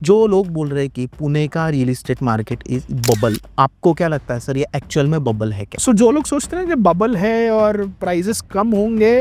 जो लोग बोल रहे हैं कि पुणे का real estate market is bubble, आपको क्या लगता है सर, ये एक्चुअल में बबल है क्या? जो लोग सोचते हैं कि बबल है और प्राइसेस कम होंगे,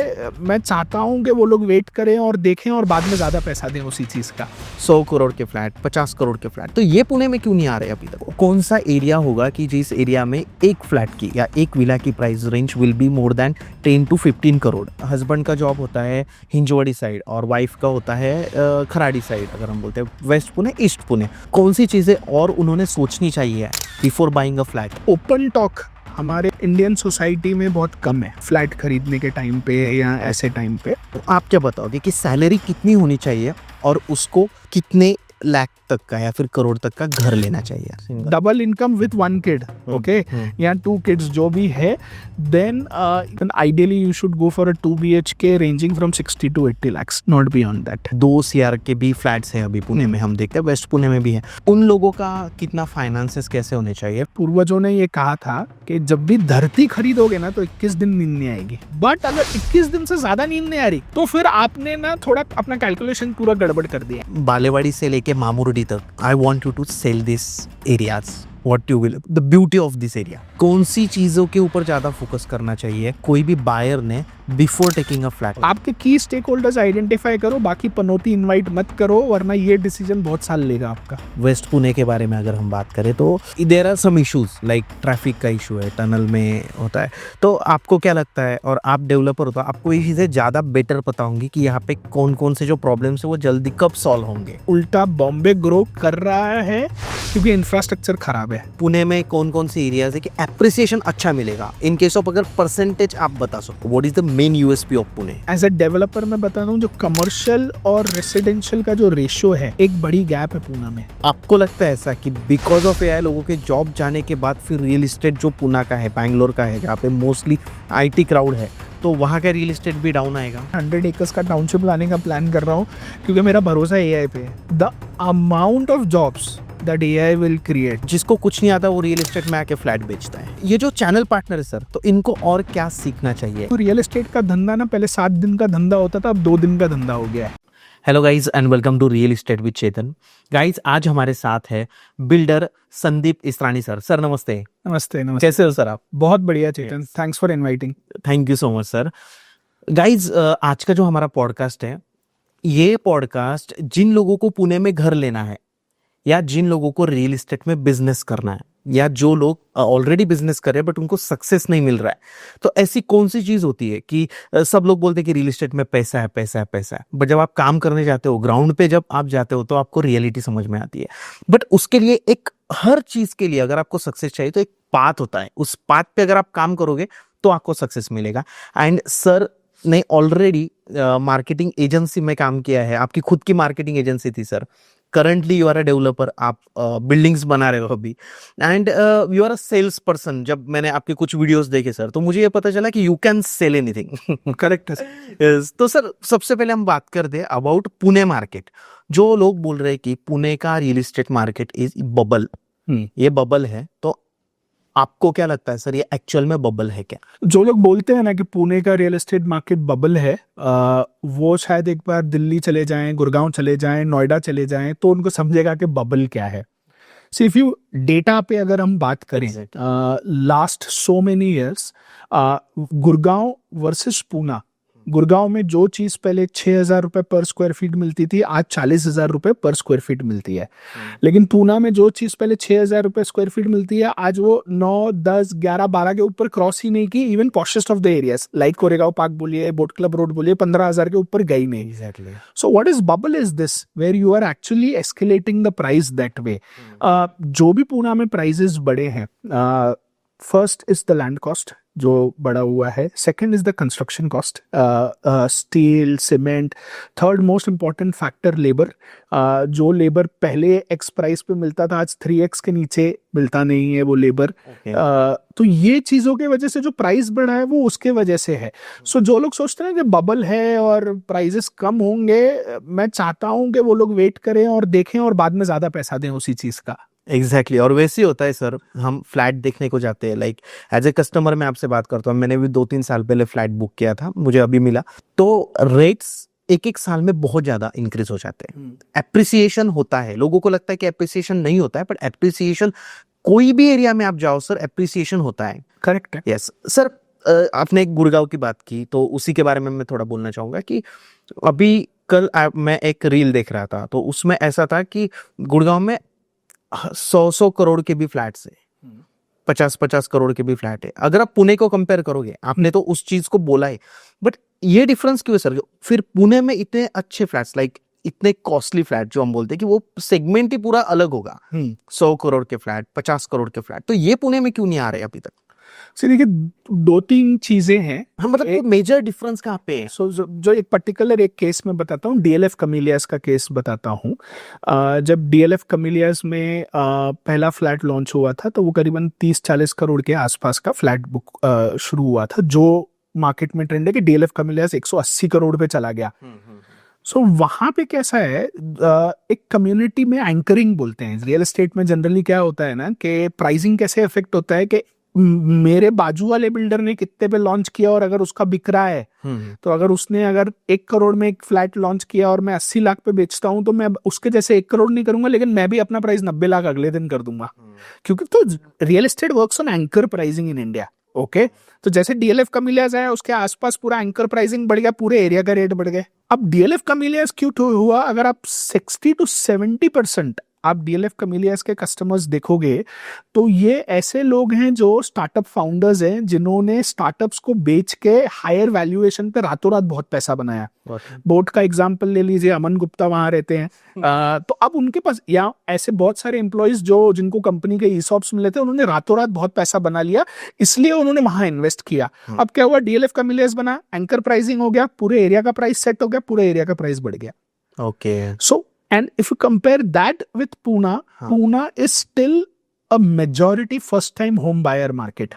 मैं चाहता हूं कि वो लोग वेट करें और देखें और बाद में ज़्यादा पैसा दें उसी चीज़ का। 100 करोड़ के फ्लैट, 50 करोड़ के फ्लैट, तो ये पुणे में क्यों नहीं आ रहे अभी तक? कौन सा एरिया होगा कि जिस एरिया में एक फ्लैट की या एक विला की price range will be more than 10 to 15 crore? Husband का जॉब होता है हिंजवाड़ी साइड और वाइफ का होता है खराड़ी साइड, अगर हम बोलते हैं वेस्ट पुणे ईस्ट पुणे। कौन सी चीज़ें और उन्होंने सोचनी चाहिए before buying a flat? Open talk हमारे इंडियन सोसाइटी में बहुत कम है फ्लैट खरीदने के टाइम पे या ऐसे टाइम पे। तो आप क्या बताओगे कि सैलरी कितनी होनी चाहिए और उसको कितने लाख तक का या फिर करोड़ तक का घर लेना चाहिए? Double income with 1 kid, okay, या 2 किड्स जो भी है, then ideally you should go for a 2 BHK ranging from 60 to 80 lakhs, not beyond that. 2 CR के भी फ्लैट्स हैं अभी पुणे में, हम देखते हैं वेस्ट पुणे में भी है। उन लोगों का कितना फाइनेंसेस कैसे होने चाहिए? पूर्वजों ने ये कहा था कि जब भी धरती खरीदोगे ना तो 21 दिन नींद नहीं आएगी, बट अगर 21 दिन से ज्यादा नींद नहीं आ रही तो फिर आपने ना थोड़ा अपना कैलकुलेशन पूरा गड़बड़ कर दिया। बालेवाड़ी से लेके मामुर्डी तक, I want you to sell this areas, what you will, the beauty of this area. कौन सी चीजों के ऊपर ज्यादा फोकस करना चाहिए कोई भी बायर ने बिफोर टेकिंग अ फ्लैट? आपके की स्टेक होल्डर्स आइडेंटिफाई करो, बाकी पनौती इनवाइट मत करो, वरना ये डिसीजन बहुत साल लेगा आपका। वेस्ट पुणे के बारे में अगर हम बात करें तो there are some issues, like traffic का इशू है, टनल में होता है। तो आपको क्या लगता है, और आप डेवलपर हो तो आपको ये चीज़ें ज़्यादा बेटर पता होंगी कि यहाँ पे कौन कौन से जो प्रॉब्लम्स है वो जल्दी कब सॉल्व होंगे? उल्टा बॉम्बे ग्रो कर रहा है क्योंकि इंफ्रास्ट्रक्चर खराब है। पुणे में कौन कौन सी एरियाज है कि एप्रिसिएशन अच्छा मिलेगा? इन केस ऑफ अगर परसेंटेज आप बता सको, what is the main USP of Pune? As a developer मैं बता रहा हूँ, जो कमर्शियल और रेसिडेंशियल का जो रेशियो है, एक बड़ी गैप है पुणे में। आपको लगता है ऐसा कि बिकॉज ऑफ एआई लोगों के जॉब जाने के बाद फिर रियल एस्टेट जो पुणे का है, बैंगलोर का है, जहाँ पे मोस्टली IT क्राउड है, तो वहाँ का रियल एस्टेट भी डाउन आएगा? 100 एकर्स का टाउनशिप लाने का प्लान कर रहा हूँ क्योंकि मेरा भरोसा AI पे है। The amount of jobs that AI will create. जिसको कुछ नहीं आता वो रियल एस्टेट में आके फ्लैट बेचता है। ये जो चैनल पार्टनर है सर, तो इनको और क्या सीखना चाहिए? तो रियल एस्टेट का धंधा ना पहले 7 दिन का धंधा होता था, अब 2 दिन का धंधा हो गया है। Hello guys and welcome to real estate with Chetan. Guys आज हमारे साथ है builder Sandeep Israni sir. Sir नमस्ते। नमस्ते। नमस्ते, कैसे हो सर आप? बहुत बढ़िया Chetan, thanks for inviting. Thank you so much sir. Guys आज का जो हमारा पॉडकास्ट है, ये पॉडकास्ट जिन लोगों को पुणे में घर लेना है या जिन लोगों को रियल एस्टेट में बिजनेस करना है या जो लोग ऑलरेडी बिजनेस कर रहे हैं बट उनको सक्सेस नहीं मिल रहा है, तो ऐसी कौन सी चीज होती है कि सब लोग बोलते हैं कि रियल एस्टेट में पैसा है पैसा है पैसा है, बट जब आप काम करने जाते हो, ग्राउंड पे जब आप जाते हो तो आपको रियलिटी समझ में आती है। बट उसके लिए एक, हर चीज के लिए अगर आपको सक्सेस चाहिए तो एक पाथ होता है, उस पाथ पे अगर आप काम करोगे तो आपको सक्सेस मिलेगा। एंड सर ने ऑलरेडी मार्केटिंग एजेंसी में काम किया है, आपकी खुद की मार्केटिंग एजेंसी थी sir. Currently you are a developer, आप बिल्डिंग्स बना रहे हो अभी, and you are a sales person. जब मैंने आपके कुछ वीडियोस देखे सर, तो मुझे ये पता चला कि you can sell anything. Correct है। Yes, तो सर सबसे पहले हम बात कर दे अबाउट पुणे मार्केट। जो लोग बोल रहे हैं कि पुणे का real estate market is bubble, ये बबल है, तो आपको क्या लगता है सर, ये एक्चुअल में बबल है क्या? जो लोग बोलते हैं ना कि पुणे का रियल एस्टेट मार्केट बबल है, वो शायद एक बार दिल्ली चले जाएं, गुड़गांव चले जाएं, नोएडा चले जाएं, तो उनको समझेगा कि बबल क्या है। सो इफ यू डेटा पे अगर हम बात करें, last so many years, Gurgaon versus Pune, Gurgaon में जो चीज पहले 6,000 रुपए पर स्क्वायर फीट मिलती थी, आज 40,000 रुपए पर स्क्वायर फीट मिलती है। लेकिन पुणे में जो चीज पहले 6,000 रुपए स्क्वायर फीट मिलती है, आज वो 9, 10, 11, 12 के ऊपर क्रॉस ही नहीं की। Even poshest of the areas like Koregaon Park बोलिए, बोट क्लब रोड बोलिए, 15,000 के ऊपर गई नहीं। Exactly. So what is bubble is this, where you are actually escalating the price that way. जो भी पुणे में प्राइसेस बड़े हैं, first is the land cost जो बढ़ा हुआ है, second is the construction cost, steel, cement, third most important factor labour. जो लेबर पहले एक्स प्राइस पे मिलता था, आज 3x के नीचे मिलता नहीं है वो लेबर। तो ये चीजों की वजह से जो प्राइस बढ़ा है वो उसके वजह से है। सो जो लोग सोचते हैं कि बबल है और प्राइसेस कम होंगे, मैं चाहता हूं कि वो लोग वेट करें और देखें और बाद में ज्यादा पैसा दें उसी चीज का। एग्जैक्टली और वैसे ही होता है सर। हम फ्लैट देखने को जाते हैं, लाइक एज ए कस्टमर मैं आपसे बात करता हूँ, मैंने भी 2-3 साल पहले फ्लैट बुक किया था, मुझे अभी मिला, तो रेट्स एक एक साल में बहुत ज्यादा इंक्रीज हो जाते हैं। एप्रिसिएशन होता है, लोगों को लगता है कि एप्रिसिएशन नहीं होता है, बट एप्रिसिएशन कोई भी एरिया में आप जाओ सर, एप्रिसिएशन होता है। करेक्ट है। यस सर, आपने एक गुड़गांव की बात की तो उसी के बारे में मैं थोड़ा बोलना चाहूंगा कि अभी कल मैं एक रील देख रहा था, तो उसमें ऐसा था कि गुड़गांव में 100 करोड़ के भी फ्लैट्स है, 50 करोड़ के भी फ्लैट है। अगर आप पुणे को कंपेयर करोगे, आपने तो उस चीज को बोला है, बट ये डिफरेंस क्यों है सर? फिर पुणे में इतने अच्छे फ्लैट्स, लाइक इतने कॉस्टली फ्लैट जो हम बोलते हैं कि वो सेगमेंट ही पूरा अलग होगा, 100 करोड़ के फ्लैट, 50 करोड़ के फ्लैट, तो ये पुणे में क्यों नहीं आ रहे अभी तक? सो देखिए, दो तीन चीजें हैं। हाँ, मतलब मेजर डिफरेंस कहाँ पे है? सो जो एक पर्टिकुलर एक केस में बताता हूँ, डीएलएफ कमिलियास का केस बताता हूँ। जब डीएलएफ कमिलियास में पहला फ्लैट लॉन्च हुआ था तो वो करीबन 30-40 करोड़ के आसपास का फ्लैट बुक शुरू हुआ था, जो मार्केट में ट्रेंड है कि डीएलएफ कमिलियास 180 करोड़ पे चला गया। सो वहां पे कैसा है, एक कम्युनिटी में एंकरिंग बोलते हैं रियल एस्टेट में। जनरली क्या होता है ना कि प्राइसिंग कैसे इफेक्ट होता है कि मेरे बाजू वाले बिल्डर ने कितने पे लॉन्च किया और अगर उसका बिक रहा है, तो अगर उसने 1 करोड़ में एक फ्लैट लॉन्च किया और मैं 80 लाख पे बेचता हूं, तो मैं उसके जैसे 1 करोड़ नहीं करूंगा, लेकिन मैं भी अपना प्राइस 90 लाख अगले दिन कर दूंगा। क्योंकि तो real estate works on anchor pricing in India. Okay, तो जैसे डीएलएफ कमिलियास आया, उसके आसपास पूरा एंकर प्राइसिंग बढ़ गया, पूरे एरिया का रेट बढ़ गया। अब डीएलएफ कमिलियास क्यों हुआ? अगर आप 60 to 70% आप डीएलएफ कमिलियास के कस्टमर्स देखोगे तो ये ऐसे लोग हैं जो स्टार्टअप फाउंडर्स हैं, जिन्होंने स्टार्टअप्स को बेच के हायर वैल्यूएशन पे रातों रात बहुत पैसा बनाया। बोट का एग्जांपल ले लीजिए, अमन गुप्ता वहां रहते हैं। तो अब उनके पास या ऐसे बहुत सारे एम्प्लॉइज जो जिनको कंपनी के ईसॉप्स मिले थे, उन्होंने रातों रात बहुत पैसा बना लिया, इसलिए उन्होंने वहां इन्वेस्ट किया। अब क्या हुआ, डीएलएफ कमिलियास बना, एंकर प्राइसिंग हो गया, पूरे एरिया का प्राइस सेट हो गया, पूरे एरिया का प्राइस बढ़ गया। Okay, so and if you compare that with Pune, Pune is still a majority first time home buyer market.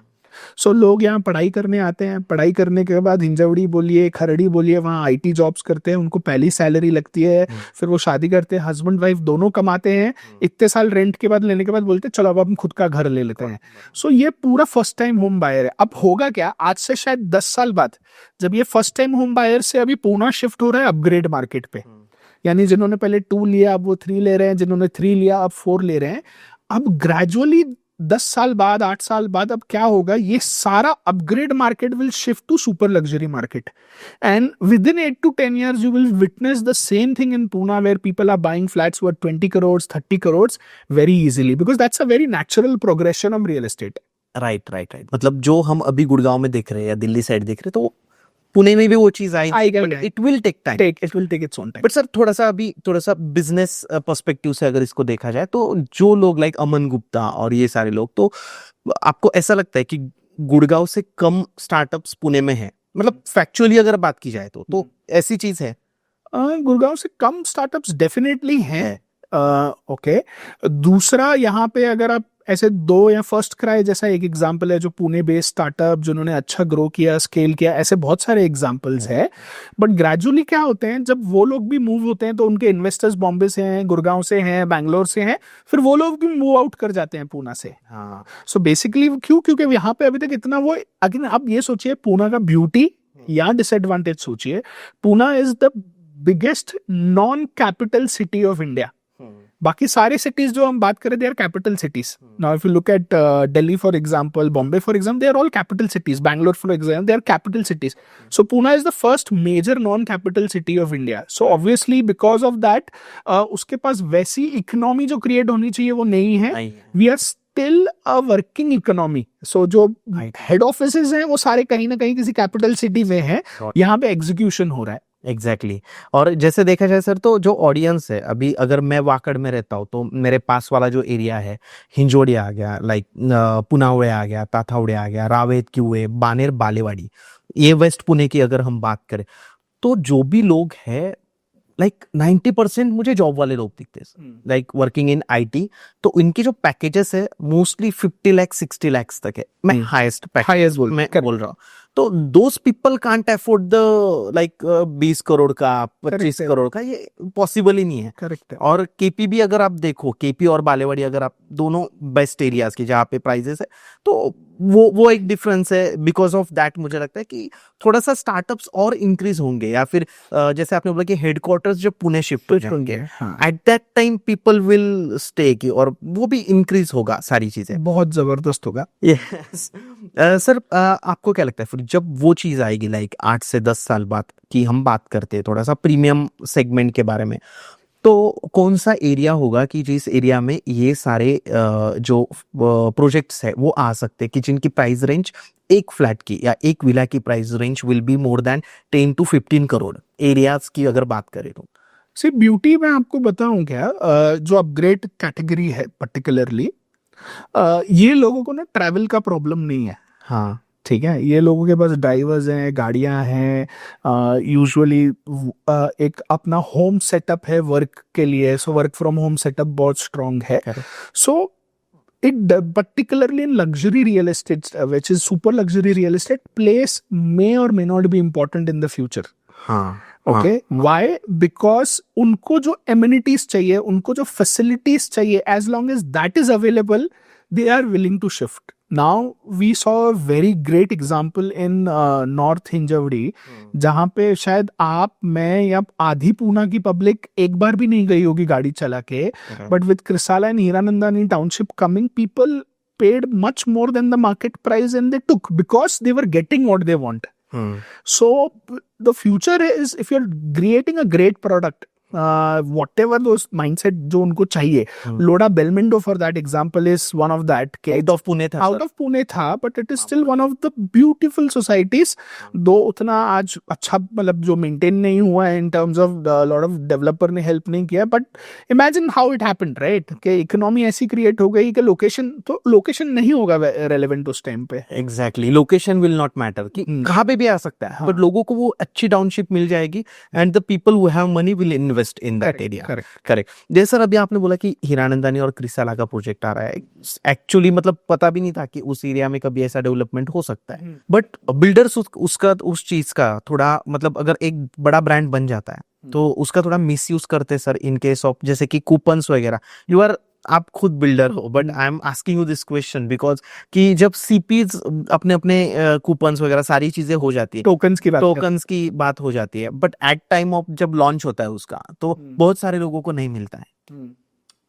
So लोग यहाँ पढ़ाई करने आते हैं, पढ़ाई करने के बाद हिंजवड़ी बोलिए, खरड़ी बोलिए, वहाँ आईटी जॉब्स करते हैं, उनको पहली सैलरी लगती है, फिर वो शादी करते हैं, हस्बैंड वाइफ दोनों कमाते हैं, इतने साल रेंट के बाद लेने के बाद बोलते हैं चलो अब हम खुद का घर ले लेते हैं। सो ये पूरा फर्स्ट टाइम होम बायर है। अब होगा क्या, आज से शायद 10 साल बाद जब ये फर्स्ट टाइम होम बायर से अभी पूना शिफ्ट हो रहा है अपग्रेड मार्केट पे, यानी जिन्होंने पहले 2 लिया अब वो 3 ले रहे हैं, जिन्होंने 3 लिया अब 4 ले रहे हैं। अब ग्रेजुअली 10 साल बाद, 8 साल बाद अब क्या होगा, ये सारा upgrade market will shift to super luxury market, and within 8 to 10 years you will witness the same thing in Pune where people are buying flats worth 20 crores, 30 crores very easily, because that's a very natural progression of real estate. Right. मतलब जो हम अभी गुड़गांव में देख रहे हैं या Delhi side देख रहे हैं, तो पुणे में भी वो चीज आएगी, it will take time, it will take its own time. But sir थोड़ा सा बिजनेस पर्सपेक्टिव से अगर इसको देखा जाए, तो जो लोग लाइक अमन गुप्ता और ये सारे लोग, तो आपको ऐसा लगता है कि गुड़गांव से कम स्टार्टअप्स पुणे में है? मतलब फैक्चुअली अगर बात की जाए तो ऐसी चीज है? गुड़गांव से कम स्टार्टअप्स डेफिनेटली हैं। ओके, दूसरा यहाँ पे अगर आप ऐसे 2 या फर्स्ट क्राई जैसा एक एग्जांपल है जो पुणे बेस्ड स्टार्टअप जिन्होंने अच्छा ग्रो किया, स्केल किया, ऐसे बहुत सारे एग्जांपल्स हैं। बट ग्रेजुअली क्या होते हैं, जब वो लोग भी मूव होते हैं तो उनके इन्वेस्टर्स बॉम्बे से हैं, गुड़गांव से हैं, बैंगलोर से हैं, फिर वो लोग भी मूव आउट कर जाते हैं पुणे से। हाँ, सो बेसिकली क्योंकि यहाँ पे अभी तक इतना वो, अगेन आप ये सोचिए पुणे का ब्यूटी या डिसएडवांटेज सोचिए, Pune is the biggest non capital city of India. बाकी सारे सिटीज जो हम बात करें they are capital cities. Now if you look at Delhi for example, Bombay for example, they are all capital cities, Bangalore for example, they are capital cities. So Pune is the first major non capital city of India. So obviously because of that उसके पास वैसी economy जो create होनी चाहिए वो नहीं है। We are still a working economy. So जो हेड ऑफिसेज हैं वो सारे कहीं ना कहीं किसी कैपिटल सिटी में है, यहाँ पे एग्जीक्यूशन हो रहा है। एग्जैक्टली और जैसे देखा जाए सर, तो जो ऑडियंस है, अभी अगर मैं वाकड़ में रहता हूँ तो मेरे पास वाला जो एरिया है, हिंजोड़ी आ गया, लाइक पुनावड़े आ गया, ताथावड़े आ गया, रावेत क्यूए, बानेर, बालेवाड़ी, ये वेस्ट पुणे की अगर हम बात करें, तो जो भी लोग हैं लाइक 90% मुझे जॉब वाले लोग दिखते हैं, लाइक वर्किंग इन आईटी। तो इनके जो पैकेजेस है मोस्टली 50 लाख 60 लाख तक है। मैं हाईएस्ट हाईएस्ट मैं बोल रहा हूँ। तो those people can't afford the like 20 crore का 25 Correct है। करोड़ का, ये पॉसिबल ही नहीं है। करेक्ट है। और केपी भी अगर आप देखो, केपी और बालेवाड़ी अगर आप दोनों बेस्ट एरियाज की जहाँ पे प्राइजेस है, तो वो एक डिफरेंस है। बिकॉज ऑफ दैट मुझे लगता है कि थोड़ा सा स्टार्टअप्स और इंक्रीज होंगे, या फिर जैसे आपने बोला कि हेडक्वार्टर्स जब पुणे शिफ्ट हो जाएंगे, हाँ, at that time people will stay की, और वो भी इंक्रीज होगा सारी चीजें। बहुत जबरदस्त होगा। यस सर, आपको क्या लगता है फिर जब वो चीज आएगी, लाइक 8 से 10 साल बाद की हम बात करते हैं थोड़ा सा प्रीमियम सेगमेंट के बारे में, तो कौन सा एरिया होगा कि जिस एरिया में ये सारे जो प्रोजेक्ट्स है वो आ सकते हैं, कि जिनकी प्राइस रेंज एक फ्लैट की या एक विला की price range will be more than 10 to 15 crore, areas की अगर बात करें तो? सिर्फ ब्यूटी मैं आपको बताऊं क्या, जो अपग्रेड कैटेगरी है पर्टिकुलरली, ये लोगों को ना ट्रैवल का प्रॉब्लम नहीं है। हाँ, ठीक है, ये लोगों के पास ड्राइवर्स हैं, गाड़ियां हैं, यूजुअली एक अपना होम सेटअप है वर्क के लिए, so work from home setup बहुत स्ट्रांग है। correct. So it particularly in luxury real estate, which is super luxury real estate, place may or may not be important in the future. हाँ, Okay, why? Because उनको जो amenities चाहिए, उनको जो facilities चाहिए, as long as that is available, they are willing to shift. Now we saw a very great example in North Hinjawadi, जहाँ पे शायद आप, मैं या आधी पूना की पब्लिक एक बार भी नहीं गई होगी गाड़ी चला के, but with Krisala and Hiranandani township coming, people paid much more than the market price and they took because they were getting what they want. So the future is, if you're creating a great product, whatever those mindset जो उनको चाहिए, लोडा बेलमेंडो for that example is one of that. Out of Pune था out of Pune था, but it is still one of the beautiful societies, दो उतना आज अच्छा मतलब जो मेंटेन नहीं हुआ है इन terms of lot of developer ने हेल्प नहीं किया, but imagine how it happened, right, कि इकोनॉमी ऐसी क्रिएट हो गई कि लोकेशन नहीं होगा रेलेवेंट उस टाइम पे। Exactly, location will not matter कि कहाँ पे भी आ सकता है, बट लोगों को वो अच्छी टाउनशिप मिल जाएगी, and the people who have money will invest in that area. Correct. जैसे सर अभी आपने बोला कि हीरानंदानी और क्रिसाला का प्रोजेक्ट आ रहा है, एक्चुअली मतलब पता भी नहीं था कि उस एरिया में कभी ऐसा डेवलपमेंट हो सकता है, बट बिल्डर्स उसका उस चीज का थोड़ा मतलब अगर एक बड़ा ब्रांड बन जाता है तो उसका थोड़ा मिस यूज करते हैं सर, इन केस ऑफ जैसे कि कूपन्स वगैरह। यू आर, आप खुद बिल्डर हो, but I am asking you this question because कि जब सीपीज अपने अपने कूपन्स वगैरह सारी चीजें हो जाती है, टोकन्स की बात हो जाती है, बट एट टाइम ऑफ जब लॉन्च होता है उसका, तो बहुत सारे लोगों को नहीं मिलता है।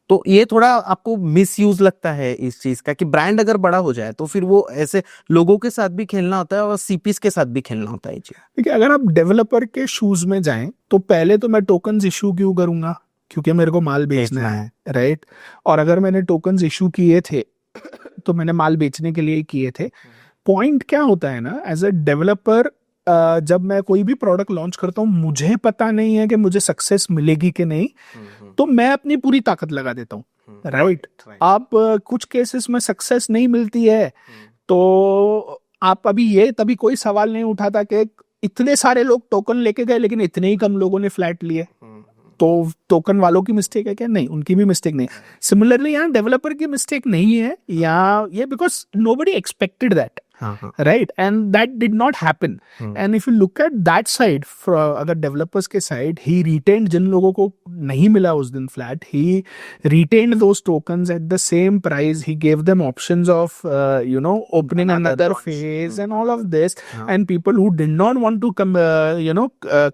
तो ये थोड़ा आपको मिस यूज लगता है इस चीज का, कि ब्रांड अगर बड़ा हो जाए तो फिर वो ऐसे लोगों के साथ भी खेलना होता है और सीपीज के साथ भी खेलना होता है। देखिए, अगर आप डेवलपर के शूज में जाएं तो पहले तो मैं टोकन्स इशू क्यों करूंगा, क्योंकि मेरे को माल बेचना है, राइट। और अगर मैंने टोकन्स इशू किए थे तो मैंने माल बेचने के लिए ही किए थे। पॉइंट क्या होता है ना, एज अ डेवलपर, जब मैं कोई भी प्रोडक्ट लॉन्च करता हूँ, मुझे पता नहीं है कि मुझे सक्सेस मिलेगी कि नहीं, तो मैं अपनी पूरी ताकत लगा देता हूँ, राइट। आप कुछ केसेस में सक्सेस नहीं मिलती है तो आप तभी कोई सवाल नहीं उठाता कि इतने सारे लोग टोकन लेके गए लेकिन इतने ही कम लोगों ने फ्लैट लिए, तो टोकन वालों की मिस्टेक है क्या? नहीं, उनकी भी मिस्टेक नहीं। सिमिलरली यहाँ डेवलपर की मिस्टेक नहीं है, या ये because nobody expected that, right, and that did not happen. And if you look at that side, अगर developers के side, he retained, जिन लोगों को नहीं मिला उस दिन flat, he retained those tokens at the same price. He gave them options of opening another phase and all of this. And people who did not want to come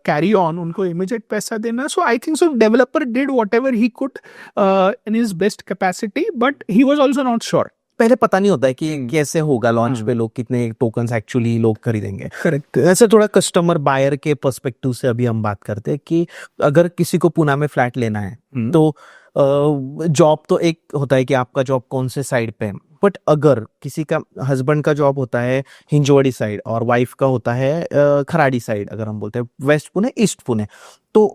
carry on, उनको immediate पैसा देना. So I think so developer did whatever he could in his best capacity, but he was also not sure. पहले पता नहीं होता है कि कैसे होगा लॉन्च पे, लोग कितने टोकन्स एक्चुअली लोग खरीदेंगे। करेक्ट। ऐसे थोड़ा कस्टमर बायर के पर्सपेक्टिव से अभी हम बात करते हैं कि अगर किसी को पुणे में फ्लैट लेना है तो जॉब तो एक होता है कि आपका जॉब कौन से साइड पे है, बट अगर किसी का हस्बैंड का जॉब होता है हिंजवाड़ी साइड और वाइफ का होता है खराड़ी साइड, अगर हम बोलते हैं वेस्ट पुणे ईस्ट पुणे, तो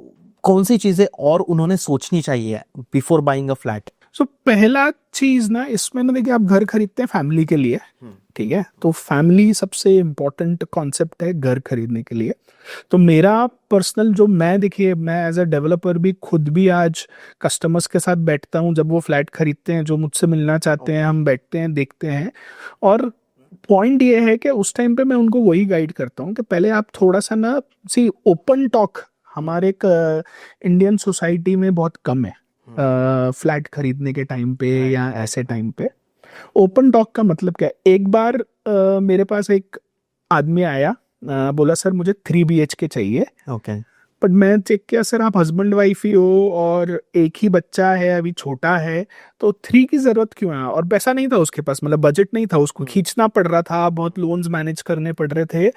कौन सी चीजें और उन्होंने सोचनी चाहिए बिफोर बाइंग अ फ्लैट? सो पहला चीज ना इसमें ना, देखिए, आप घर खरीदते हैं फैमिली के लिए, ठीक है, तो फैमिली सबसे इम्पोर्टेंट कॉन्सेप्ट है घर खरीदने के लिए। तो मेरा पर्सनल जो देखिए, मैं एज अ डेवलपर भी खुद भी आज कस्टमर्स के साथ बैठता हूँ, जब वो फ्लैट खरीदते हैं, जो मुझसे मिलना चाहते हैं, हम बैठते हैं, देखते हैं, और पॉइंट ये है कि उस टाइम पे मैं उनको वही गाइड करता हूँ कि पहले आप थोड़ा सा ना सी ओपन टॉक हमारे इंडियन सोसाइटी में बहुत कम है फ्लैट खरीदने के टाइम पे या ऐसे टाइम पे। ओपन टॉक का मतलब क्या है? एक बार मेरे पास एक आदमी आया, बोला सर मुझे 3 BHK चाहिए। ओके। बट मैं चेक किया, सर आप हस्बैंड वाइफ ही हो और एक ही बच्चा है, अभी छोटा है, तो 3 की जरूरत क्यों है? और पैसा नहीं था उसके पास, मतलब बजट नहीं था, उसको खींचना पड़ रहा था, बहुत लोन्स मैनेज करने पड़ रहे थे।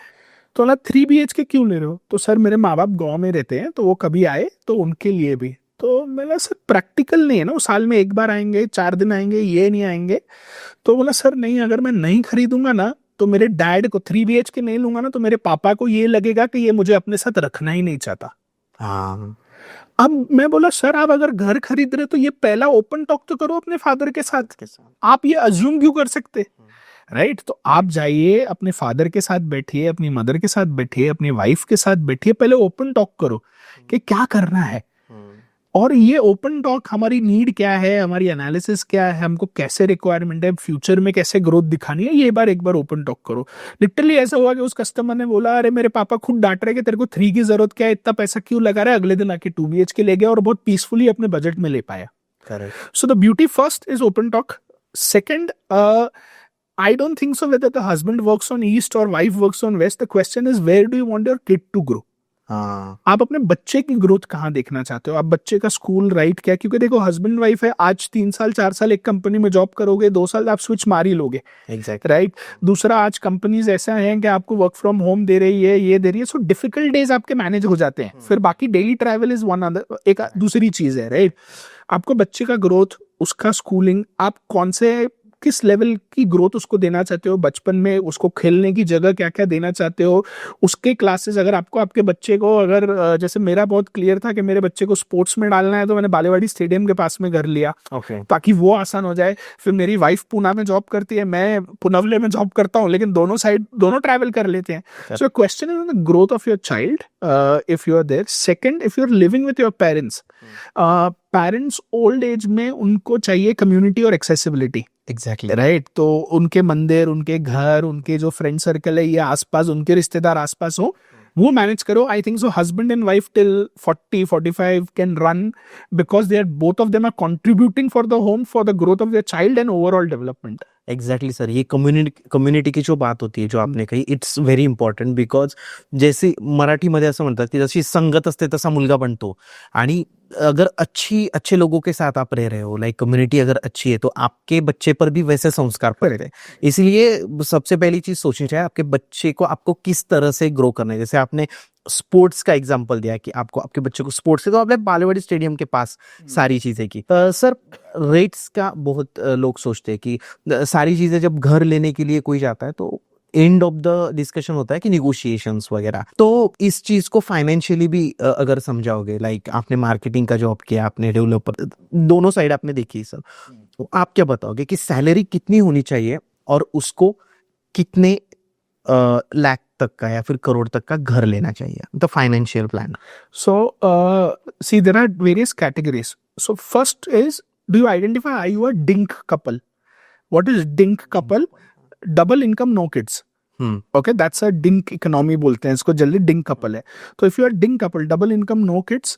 तो ना 3 BHK क्यों ले रहे हो? तो सर मेरे माँ बाप गाँव में रहते हैं, तो वो कभी आए तो उनके लिए भी। तो मैंने सर प्रैक्टिकल नहीं है ना, वो साल में एक बार आएंगे, 4 दिन आएंगे, ये नहीं आएंगे। तो बोला सर नहीं, अगर मैं नहीं खरीदूंगा ना तो मेरे डैड को 3 BHK नहीं लूंगा ना तो मेरे पापा को ये लगेगा कि ये मुझे अपने साथ रखना ही नहीं चाहता। हाँ। अब मैं बोला सर आप अगर घर खरीद रहे तो ये पहला ओपन टॉक तो करो अपने फादर के साथ, आप ये अज्यूम क्यों कर सकते? राइट? तो आप जाइए अपने फादर के साथ बैठिए, अपनी मदर के साथ बैठिए, अपनी वाइफ के साथ बैठिए, पहले ओपन टॉक करो कि क्या करना है। और ये ओपन टॉक हमारी नीड क्या है, हमारी एनालिसिस क्या है, हमको कैसे रिक्वायरमेंट है, फ्यूचर में कैसे ग्रोथ दिखानी है, ये बार एक बार ओपन टॉक करो। लिटरली ऐसा हुआ कि उस कस्टमर ने बोला अरे मेरे पापा खुद डांट रहे कि तेरे को 3 की जरूरत क्या है, इतना पैसा क्यों लगा रहा है। अगले दिन आके 2 BHK ले गया और बहुत पीसफुली अपने बजट में ले पाया। Correct. So the beauty first is open talk. Second, I don't think so whether the husband works on east or wife works on west. The question is where do you want your kid to grow? हाँ। आप अपने बच्चे की growth कहाँ देखना चाहते हो? आप बच्चे का स्कूल राइट क्या? क्योंकि देखो हस्बैंड वाइफ है, आज 3 साल 4 साल एक कंपनी में जॉब करोगे, 2 साल आप स्विच मार ही लोगे। एग्जैक्ट। राइट? दूसरा, आज कंपनीज ऐसा है कि आपको वर्क फ्रॉम होम दे रही है, ये दे रही है, सो डिफिकल्ट डेज आपके मैनेज हो जाते हैं। फिर बाकी daily travel is one other, एक दूसरी चीज है। राइट? आपको बच्चे का ग्रोथ, उसका स्कूलिंग, आप कौन से किस लेवल की ग्रोथ उसको देना चाहते हो, बचपन में उसको खेलने की जगह क्या क्या देना चाहते हो, उसके क्लासेस। अगर आपको आपके बच्चे को, अगर जैसे मेरा बहुत क्लियर था कि मेरे बच्चे को स्पोर्ट्स में डालना है, तो मैंने बालेवाड़ी स्टेडियम के पास में घर लिया ओके। ताकि वो आसान हो जाए। फिर मेरी वाइफ पूना में जॉब करती है, मैं पुनवले में जॉब करता हूँ, लेकिन दोनों ट्रैवल कर लेते हैं। So question is the growth of your child if you are there. Second, if you are living with your parents, parents old age में उनको चाहिए कम्युनिटी और एक्सेसिबिलिटी। एग्जैक्टली। राइट? तो उनके मंदिर, उनके घर, उनके जो फ्रेंड सर्कल है ये आसपास, उनके रिश्तेदार आसपास हो, वो मैनेज करो। I think so husband and wife till 40-45 can run, because they are both of them are contributing for the home, for the growth of their child and overall development. Exactly sir, ये community की जो बात होती आहे, जो आपने कही, it's very important. Because जैसे मराठीमध्ये असं म्हणतात की जशी संगत असते तसा मुलगा बनतो. आणि अगर अच्छे लोगों के साथ आप रह रहे हो, लाइक कम्युनिटी अगर अच्छी है, तो आपके बच्चे पर भी वैसे संस्कार पड़ते हैं. इसलिए सबसे पहली चीज सोचनी चाहिए आपके बच्चे को आपको किस तरह से ग्रो करना है. जैसे आपने स्पोर्ट्स का एग्जांपल दिया कि आपको आपके बच्चे को स्पोर्ट्स से, तो आपने बालेवाड़ी स्टेडियम के पास सारी चीजें की. सर, रेट्स का बहुत लोग सोचते हैं कि सारी चीजें जब घर लेने के लिए कोई जाता है तो एंड ऑफ द डिस्कशन होता है कि निगोशिएशंस वगैरह. तो इस चीज को फाइनेंशियली भी अगर समझाओगे, लाइक आपने मार्केटिंग का जॉब किया, आपने डेवलपर, दोनों साइड आपने देखी सर, तो आप क्या बताओगे कि सैलरी कितनी होनी चाहिए और उसको कितने लाख तक का या फिर करोड़ तक का घर लेना चाहिए, the financial plan? So, see, there are various categories. So, first is, do you identify, are you a DINK couple? What is DINK couple? Double income, no kids. Okay, that's a DINK economy बोलते हैं इसको, जल्दी DINK couple है. तो if you are DINK couple, double income, no kids,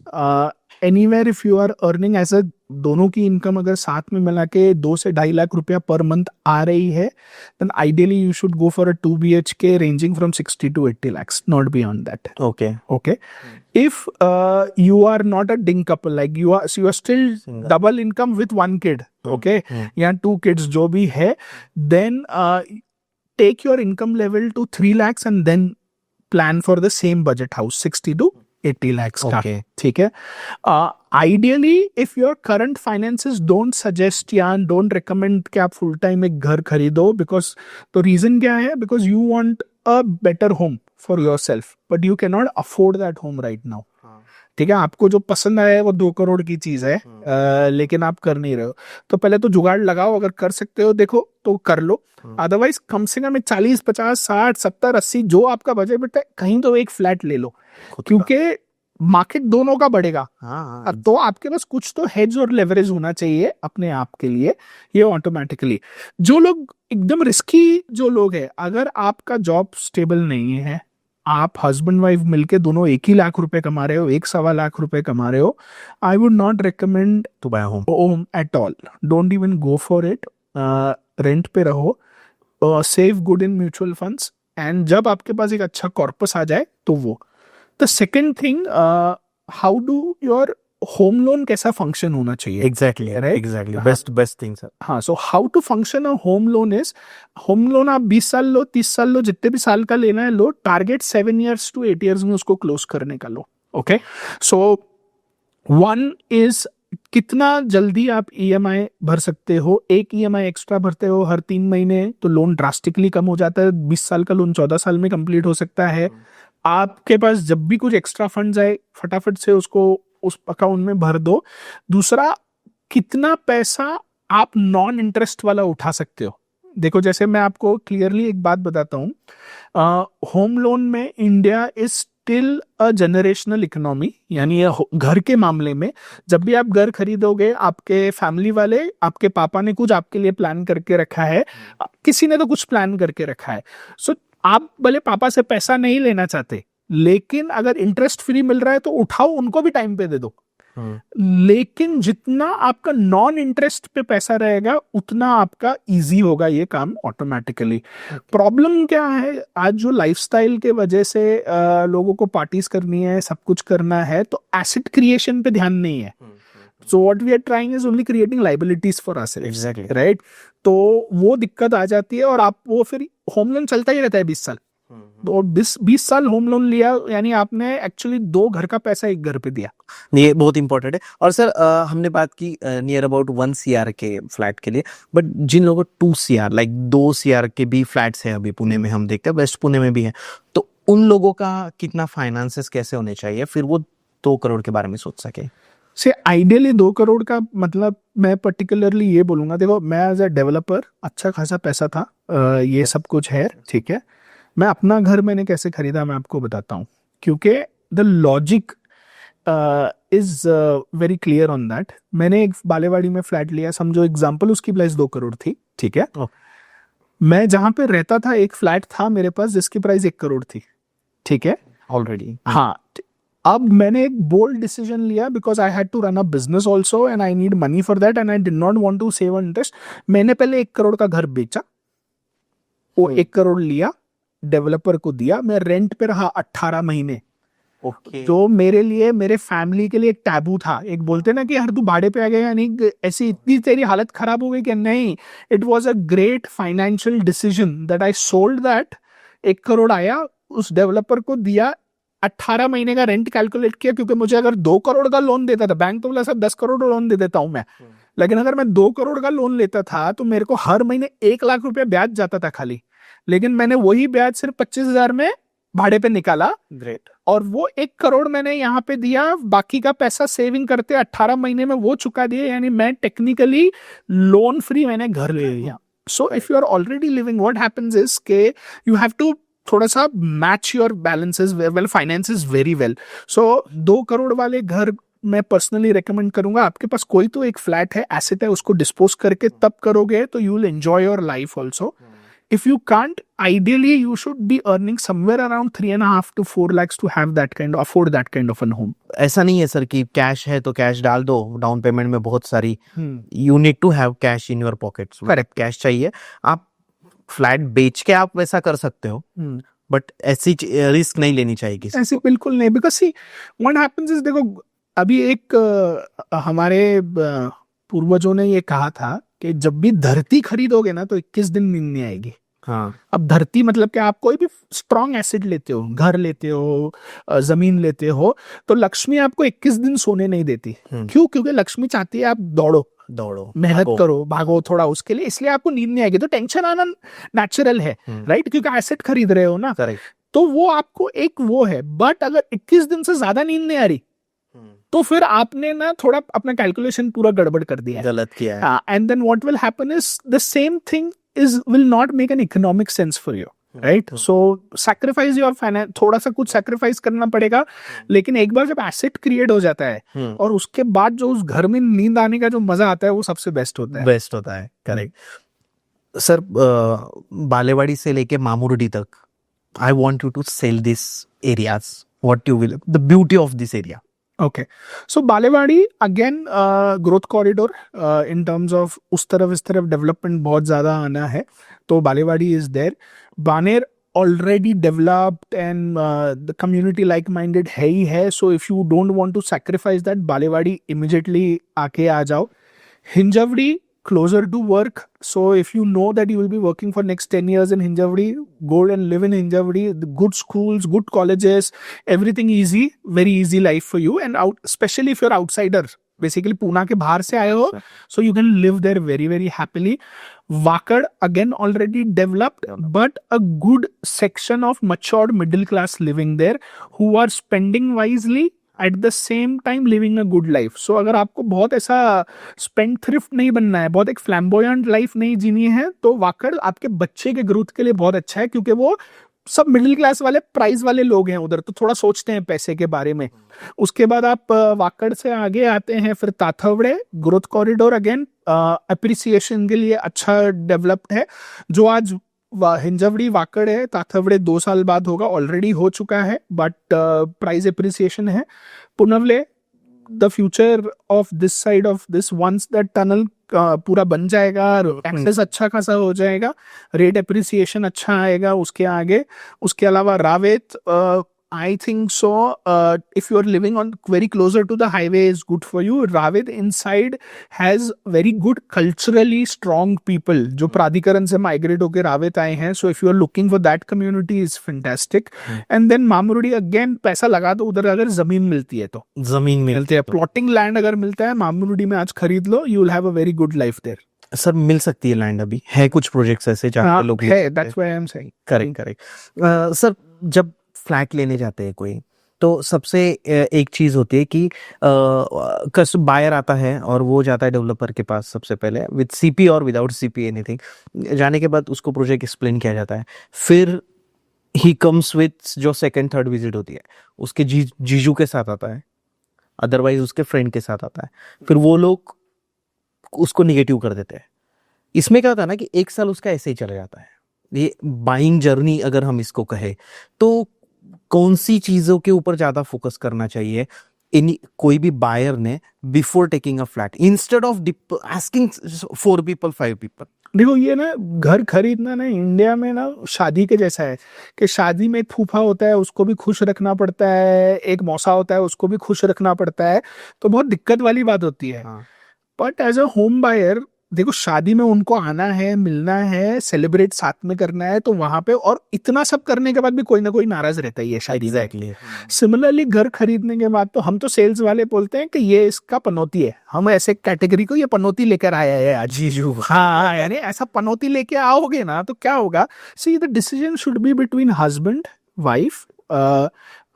anywhere if you are earning as a, दोनों की income अगर साथ में मिला के 2 से 2.5 लाख रुपया पर मंथ आ रही है, then ideally you should go for a 2 BHK ranging from 60 to 80 lakhs, not beyond that. Okay. Okay. If you are not a DINK couple, like you are still Single. double income with one kid, okay, या 2 kids जो भी है, then take your income level to 3 lakhs and then plan for the same budget house, 60 to 80 lakhs का. Okay. ठीक है. Ideally, if your current finances don't suggest या don't recommend कि आप full time एक घर खरीदो, because तो reason क्या है? Because you want a better home for yourself, but you cannot afford that home right now. ठीक है, आपको जो पसंद आया है वो 2 करोड़ की चीज है, लेकिन आप कर नहीं रहे हो, तो पहले तो जुगाड़ लगाओ. अगर कर सकते हो देखो तो कर लो, अदरवाइज कम से कम 40, 50, 60, 70, 80 जो आपका बजट है, कहीं तो एक फ्लैट ले लो, क्योंकि मार्केट दोनों का बढ़ेगा. हाँ. तो आपके पास कुछ तो हेज और लेवरेज होना चाहिए अपने आप के लिए, ये ऑटोमेटिकली. जो लोग एकदम रिस्की जो लोग हैं, अगर आपका जॉब स्टेबल नहीं है, आप हस्बैंड वाइफ मिलके दोनों 1 ही लाख रुपए कमा रहे हो, 1 सवा लाख रुपए कमा रहे हो, I would not recommend to buy home. Home at all. Don't even go for it. Rent पे रहो, save good in mutual funds, and जब आपके पास एक अच्छा कॉर्पस आ जाए तो वो। The second thing, how do your home loan कैसा फंक्शन होना चाहिए। Exactly Right? एग्जैक्टली, हाँ। Best thing sir. हाँ, so how to function a home loan is, home loan आप 20 साल लो, 30 साल लो, जितने भी साल का लेना है लो, टारगेट 7 years to 8 years में उसको क्लोज करने का लो। ओके, सो वन इज कितना जल्दी आप ईएमआई भर सकते हो। एक ईएमआई एक्स्ट्रा भरते हो हर 3 महीने तो लोन ड्रास्टिकली कम हो जाता है। 20 साल का लोन 14 साल में कंप्लीट हो सकता है। आपके पास जब भी कुछ एक्स्ट्रा फंड्स आए, फटाफट से उसको उस अकाउंट में भर दो। दूसरा, कितना पैसा आप नॉन इंटरेस्ट वाला उठा सकते हो। देखो, जैसे मैं आपको क्लियरली एक बात बताता हूँ, होम लोन में India is still a generational economy, यानी ये घर के मामले में जब भी आप घर खरीदोगे, आपके फैमिली वाले, आपके पापा ने कुछ आपके लिए प्लान करके रखा है, किसी ने तो कुछ प्लान करके रखा है। सो आप भले पापा से पैसा नहीं लेना चाहते, लेकिन अगर इंटरेस्ट फ्री मिल रहा है तो उठाओ, उनको भी टाइम पे दे दो। लेकिन जितना आपका नॉन इंटरेस्ट पे पैसा रहेगा, उतना आपका इजी होगा ये काम ऑटोमेटिकली। प्रॉब्लम क्या है, आज जो लाइफस्टाइल के वजह से लोगों को पार्टीज करनी है, सब कुछ करना है, तो एसेट क्रिएशन पे ध्यान नहीं है। So what we are trying is only creating liabilities for us, exactly right. तो वो दिक्कत आ जाती है, और आप वो फिर होम लोन चलता ही रहता है 20 साल। तो 20 साल होम लोन लिया, यानी आपने एक्चुअली 2 घर का पैसा एक घर पे दिया। ये बहुत इंपॉर्टेंट है। और सर हमने बात की नियर अबाउट 1 CR के फ्लैट के लिए, बट जिन लोगों को 2 CR लाइक 2 CR के भी फ्लैट्स है अभी पुणे में, हम देखते हैं वेस्ट पुणे में भी है, तो उन लोगों का कितना फाइनेंसेस कैसे होने चाहिए फिर वो 2 करोड़ के बारे में सोच सके। से आइडियली 2 करोड़ का मतलब, मैं पर्टिकुलरली ये बोलूंगा, देखो मैं एज अ डेवलपर अच्छा खासा पैसा था, ये सब कुछ है, ठीक है। मैं अपना घर मैंने कैसे खरीदा मैं आपको बताता हूँ, क्योंकि the logic is very clear on that. मैंने एक बालेवाड़ी में फ्लैट लिया, समझो एग्जांपल उसकी प्राइस 2 करोड़ थी, ठीक है। मैं जहां पे रहता था एक फ्लैट था मेरे पास जिसकी प्राइस 1 करोड़ थी, ठीक है ऑलरेडी। हाँ। अब मैंने एक बोल्ड डिसीजन लिया, because I had to run a business also and I need money for that and I did not want to save interest. मैंने पहले 1 करोड़ का घर बेचा, वो 1 करोड़ लिया, डेवलपर को दिया, मैं रेंट पे रहा 18 महीने। ओके। जो मेरे लिए, मेरे फैमिली के लिए एक टैबू था। एक बोलते ना कि यार तू भाड़े पे आ गया, यानी ऐसी इतनी तेरी हालत खराब हो गई कि नहीं। It was a great financial decision that I sold that. 1 crore आया, उस डेवलपर को दिया, 18 महीने का रेंट कैलकुलेट किया, क्योंकि मुझे अगर 2 करोड़ का लोन देता था, बैंक तो बोला सब 10 करोड़ लोन दे देता हूं मैं, लेकिन अगर मैं 2 करोड़ का लोन लेता था तो मेरे को हर महीने 1 लाख रुपया ब्याज जाता था खाली। लेकिन मैंने वही ब्याज सिर्फ 25,000 में भाड़े पे निकाला, ग्रेट। और वो 1 करोड़ मैंने यहाँ पे दिया, बाकी का पैसा सेविंग करते 18 महीने में वो चुका दिया, यानी मैं टेक्निकली लोन फ्री मैंने घर ले लिया। So if you are already living, what happens is के यू हैव टू थोड़ा सा match your balances well, finances very well. So 2 crore वाले घर मैं पर्सनली रेकमेंड करूंगा, आपके पास कोई तो एक फ्लैट है, एसेट है, उसको डिस्पोज करके तब करोगे तो you will enjoy your life also. If you can't, ideally you should be earning somewhere around 3.5 to 4 lakhs to have that kind of, afford that kind of a home. ऐसा नहीं है sir कि cash है तो cash डाल दो, down payment में बहुत सारी, you need to have cash in your pockets. Correct, cash चाहिए। आप फ्लैट बेच के आप वैसा कर सकते हो, बट ऐसी रिस्क नहीं लेनी चाहिए किसी। ऐसे बिल्कुल नहीं, because see what happens is, देखो अभी एक हमारे पूर्वजों ने ये कहा था कि जब भी धरती खरीदोगे ना तो 21 दिन नींद नहीं आएगी। हाँ। अब धरती मतलब कि आप कोई भी स्ट्रॉन्ग एसेट लेते हो, घर लेते हो, जमीन लेते हो, तो लक्ष्मी आपको 21 दिन सोने नहीं देती। क्यों? क्योंकि लक्ष्मी चाहती है आप दौड़ो, मेहनत करो, भागो थोड़ा उसके लिए, इसलिए आपको नींद नहीं आएगी। तो टेंशन आना नेचुरल है, राइट, क्योंकि एसेट खरीद रहे हो ना। करेक्ट। तो वो आपको एक वो है, बट अगर 21 दिन से ज्यादा नींद नहीं आ रही तो फिर आपने ना थोड़ा अपना कैलकुलेशन पूरा गड़बड़ कर दिया है, गलत किया है। And then what will happen is the same thing is will not make an economic sense for you, right. So sacrifice your finance, थोड़ा सा कुछ सैक्रिफाइस करना पड़ेगा, लेकिन एक बार जब एसेट क्रिएट हो जाता है और उसके बाद जो उस घर में नींद आने का जो मजा आता है वो सबसे बेस्ट होता है। बेस्ट होता है, करेक्ट। सर बालेवाड़ी से लेके मामुर्डी तक I want you to sell this areas, what you will, the beauty of this area. Okay, so Balewadi again growth corridor in terms of उस तरफ इस तरफ डेवलपमेंट बहुत ज़्यादा आना है, तो Balewadi is there. Baner already developed and the community like minded है ही है, so if you don't want to sacrifice that, Balewadi immediately आके आ जाओ. Hinjewadi closer to work, so if you know that you will be working for next 10 years in Hinjawadi, go and live in Hinjawadi. The good schools, good colleges, everything easy, very easy life for you. And out, especially if you're outsider, basically Pune के बाहर से आए हो, so you can live there very very happily. Wakad again already developed, but a good section of matured middle class living there who are spending wisely at the same time living a good life. So अगर आपको बहुत ऐसा spend thrift नहीं बनना है, बहुत एक फ्लैम्बोयंट life नहीं जीनी है, तो वाकड़ आपके बच्चे के ग्रोथ के लिए बहुत अच्छा है, क्योंकि वो सब मिडिल क्लास वाले प्राइस वाले लोग हैं उधर, तो थोड़ा सोचते हैं पैसे के बारे में. उसके बाद आप वाकड़ से आगे आते हैं फिर ताथवड़े. ग्रोथ कॉरिडोर अगेन अप्रिसिएशन के लिए अच्छा डेवलप्ड है. जो आज हिंजवड़ी वाकड़ है, ताथवड़े 2 साल बाद होगा, ऑलरेडी हो चुका है, बट प्राइस एप्रिसिएशन है. Punawale, the future of this side of this, once that tunnel पूरा बन जाएगा, एक्सेस अच्छा खासा हो जाएगा, रेट एप्रिसिएशन अच्छा आएगा उसके आगे. उसके अलावा Ravet, I think so. If you are living on very closer to the highway, is good for you. Ravet inside has very good culturally strong people जो प्राधिकरण से migrate होकर रावेत आए हैं. So if you are looking for that community, is fantastic. And then Mamurdi again, पैसा लगा दो उधर, अगर जमीन मिलती है तो जमीन मिलती है, प्लॉटिंग लैंड अगर मिलता है मामुर्डी में आज खरीद लो, you will have a very good life there. Sir मिल सकती है लैंड, अभी है कुछ प्रोजेक्ट्स ऐसे जहाँ पे लोग है, that's why I am saying. Correct correct. Sir जब फ्लैट लेने जाते हैं कोई, तो सबसे एक चीज होती है कि बायर आता है और वो जाता है डेवलपर के पास सबसे पहले, विद सीपी और विदाउट सीपी एनीथिंग. जाने के बाद उसको प्रोजेक्ट एक्सप्लेन किया जाता है. फिर ही कम्स विद जो सेकंड थर्ड विजिट होती है, उसके जीजू के साथ आता है, अदरवाइज उसके फ्रेंड के साथ आता है. फिर वो लोग उसको निगेटिव कर देते हैं. इसमें क्या होता है ना कि 1 साल उसका ऐसे ही चला जाता है. ये बाइंग जर्नी अगर हम इसको कहें, तो कौन सी चीजों के ऊपर ज्यादा फोकस करना चाहिए इन कोई भी बायर ने before taking a flat, instead of asking 4 people 5 people. देखो ये ना, घर खरीदना ना इंडिया में ना शादी के जैसा है, कि शादी में एक फूफा होता है उसको भी खुश रखना पड़ता है, एक मौसा होता है उसको भी खुश रखना पड़ता है, तो बहुत दिक्कत वाली बात होती है. But as a home buyer, देखो शादी में उनको आना है, मिलना है, सेलिब्रेट साथ में करना है, तो वहां पे, और इतना सब करने के बाद भी कोई ना कोई नाराज रहता ही है शादी. एग्जैक्टली. सिमिलरली घर खरीदने के बाद तो हम तो सेल्स वाले बोलते हैं कि ये इसका पनौती है, हम ऐसे कैटेगरी को ये पनौती लेकर आया है आज. जीजू. हाँ, यानी ऐसा पनौती लेके आओगे ना तो क्या होगा. See, the decision should be between husband wife.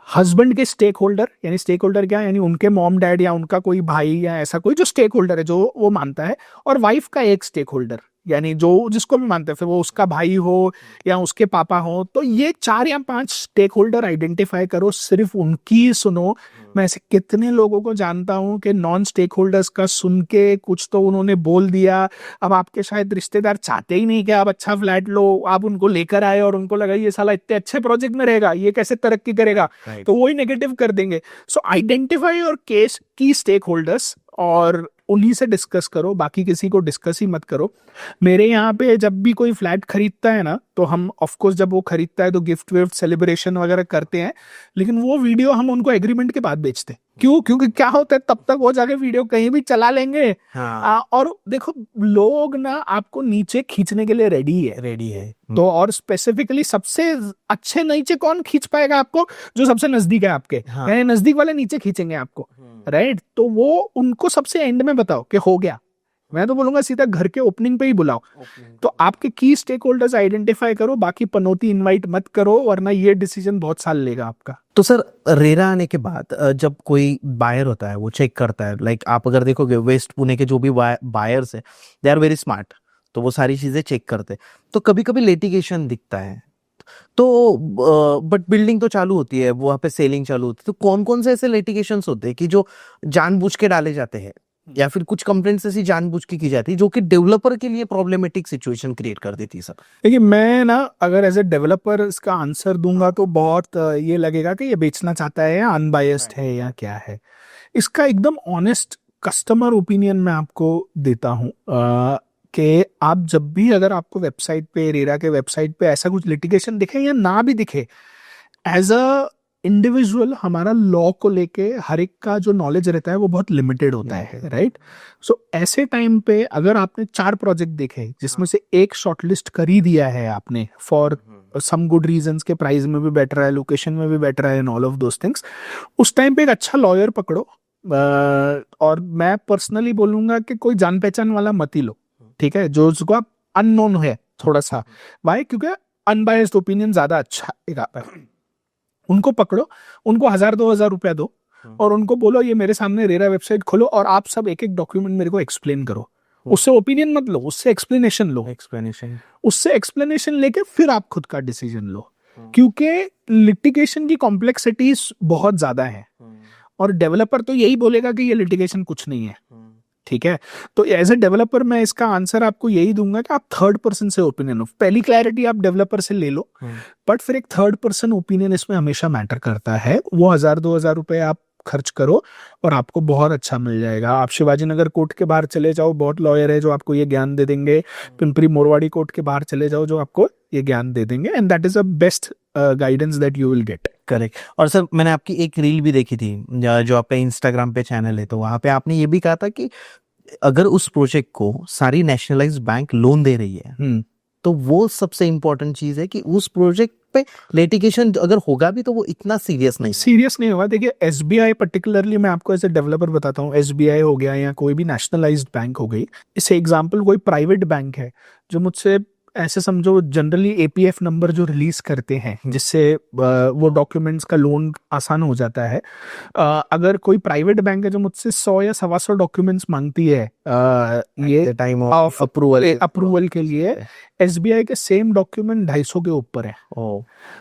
Husband के स्टेक होल्डर, यानी स्टेक होल्डर क्या, यानी उनके मॉम डैड या उनका कोई भाई या ऐसा कोई जो स्टेक होल्डर है, जो वो मानता है, और वाइफ का एक स्टेक होल्डर, यानी जो जिसको भी मानते हैं, फिर वो उसका भाई हो या उसके पापा हो. तो ये 4 या 5 स्टेक होल्डर आइडेंटिफाई करो, सिर्फ उनकी सुनो. मैं ऐसे कितने लोगों को जानता हूं कि नॉन स्टेक होल्डर्स का सुन के कुछ तो उन्होंने बोल दिया. अब आपके शायद रिश्तेदार चाहते ही नहीं कि आप अच्छा फ्लैट लो, आप उनको लेकर आए और उनको लगा ये साला इतने अच्छे प्रोजेक्ट में रहेगा, ये कैसे तरक्की करेगा, तो वही नेगेटिव कर देंगे. सो आइडेंटिफाई योर केस की स्टेक होल्डर्स और उन्हीं से डिस्कस करो, बाकी किसी को डिस्कस ही मत करो. मेरे यहाँ पे जब भी कोई फ्लैट खरीदता है ना, तो हम ऑफ कोर्स जब वो खरीदता है तो गिफ्ट विफ्ट सेलिब्रेशन वगैरह करते हैं, लेकिन वो वीडियो हम उनको एग्रीमेंट के बाद बेचते हैं. क्यों? क्योंकि क्या होता है, तब तक वो जाके वीडियो कहीं भी चला लेंगे. और देखो लोग ना आपको नीचे खींचने के लिए रेडी है. तो और स्पेसिफिकली सबसे अच्छे नीचे कौन खींच पाएगा आपको, जो सबसे नजदीक है आपके. यानी नजदीक वाले नीचे खींचेंगे आपको, राइट. तो वो उनको सबसे एंड में बताओ कि हो गया. मैं तो बोलूंगा सीधा घर के ओपनिंग पे ही बुलाओ. तो आपके की स्टेक होल्डर्स आइडेंटिफाई करो, बाकी पनौती इनवाइट मत करो, वरना ये डिसीजन बहुत साल लेगा आपका. तो सर रेरा आने के बाद जब कोई बायर होता है वो चेक करता है, लाइक आप अगर देखोगे वेस्ट पुणे के जो भी बायर्स है, दे आर वेरी स्मार्ट, तो वो सारी चीजें चेक करते. तो कभी कभी लिटिगेशन दिखता है, तो बट बिल्डिंग तो चालू होती है, वहां पे सेलिंग चालू होती है. तो कौन कौन से ऐसे लिटिगेशंस होते हैं कि जो जानबूझ के डाले जाते हैं, या फिर कुछ कंप्लेंट्स ऐसी जानबूझ के की जाती है जो कि डेवलपर के लिए प्रॉब्लमेटिक सिचुएशन क्रिएट कर देती है सर। देखिए मैं ना अगर एज ए डेवलपर इसका आंसर दूंगा तो बहुत ये लगेगा कि ये बेचना चाहता है या अनबायस्ड है या क्या है। इसका एकदम ऑनेस्ट कस्टमर ओपिनियन मैं आपको देता हूँ कि आप जब भी अगर आपको वेबसाइट पे रेरा के वेबसाइट पे ऐसा कुछ लिटिगेशन दिखे या ना भी दिखे, एज अ इंडिविजुअल हमारा लॉ को लेके हर एक का जो नॉलेज रहता है वो बहुत लिमिटेड होता है, राइट। सो ऐसे टाइम पे अगर आपने 4 प्रोजेक्ट देखे जिसमें से एक शॉर्टलिस्ट कर ही दिया है आपने फॉर सम गुड रीजंस के प्राइस में भी बेटर है, लोकेशन में भी बेटर है and all of those things, उस टाइम पे एक अच्छा लॉयर पकड़ो। और मैं पर्सनली बोलूंगा कि कोई जान पहचान वाला मत ही लो, ठीक है, जो उसको आप अननोन है थोड़ा सा। वाई? क्योंकि अनबायस्ड ओपिनियन ज्यादा अच्छा आएगा। उनको पकड़ो, उनको 1000-2000 रुपया दो और उनको बोलो ये मेरे सामने रेरा वेबसाइट खोलो और आप सब एक एक डॉक्यूमेंट मेरे को एक्सप्लेन करो। उससे ओपिनियन मत लो, उससे एक्सप्लेनेशन लो। उससे एक्सप्लेनेशन लेके फिर आप खुद का डिसीजन लो, क्योंकि लिटिगेशन की कॉम्प्लेक्सिटी बहुत ज्यादा है और डेवलपर तो यही बोलेगा कि ये लिटिगेशन कुछ नहीं है, ठीक है। तो एज ए डेवलपर मैं इसका आंसर आपको यही दूंगा कि आप थर्ड पर्सन से ओपिनियन लो। पहली क्लैरिटी आप डेवलपर से ले लो, बट फिर एक थर्ड पर्सन ओपिनियन इसमें हमेशा मैटर करता है। वो 1000-2000 रुपए आप खर्च करो और आपको बहुत अच्छा मिल जाएगा। आप शिवाजी नगर कोर्ट के बाहर चले जाओ, बहुत लॉयर है जो आपको ये ज्ञान दे देंगे। पिंपरी मोरवाड़ी कोर्ट के बाहर चले जाओ जो आपको ये ज्ञान दे देंगे, and that is a best guidance that you will get. Correct. और सर मैंने आपकी एक रील भी देखी थी जो आपका इंस्टाग्राम पे चैनल है, तो वहां पे आपने ये भी कहा था कि अगर उस प्रोजेक्ट को सारी नेशनलाइज्ड बैंक लोन दे रही है तो वो सबसे इंपॉर्टेंट चीज है कि उस प्रोजेक्ट पे लिटिगेशन अगर होगा भी तो वो इतना सीरियस नहीं होगा। देखिए एसबीआई पर्टिकुलरली मैं आपको एज ए डेवलपर बताता हूँ, एसबीआई हो गया या कोई भी नेशनलाइज्ड बैंक हो गई, इसे एग्जांपल कोई प्राइवेट बैंक है जो मुझसे ऐसे समझो जनरली एपीएफ नंबर जो रिलीज करते हैं जिससे वो डॉक्यूमेंट्स का लोन आसान हो जाता है। अगर कोई प्राइवेट बैंक है जो मुझसे 100 या 125 डॉक्यूमेंट्स मांगती है ये टाइम ऑफ अप्रूवल के लिए, एसबीआई के सेम डॉक्यूमेंट 250 के ऊपर है।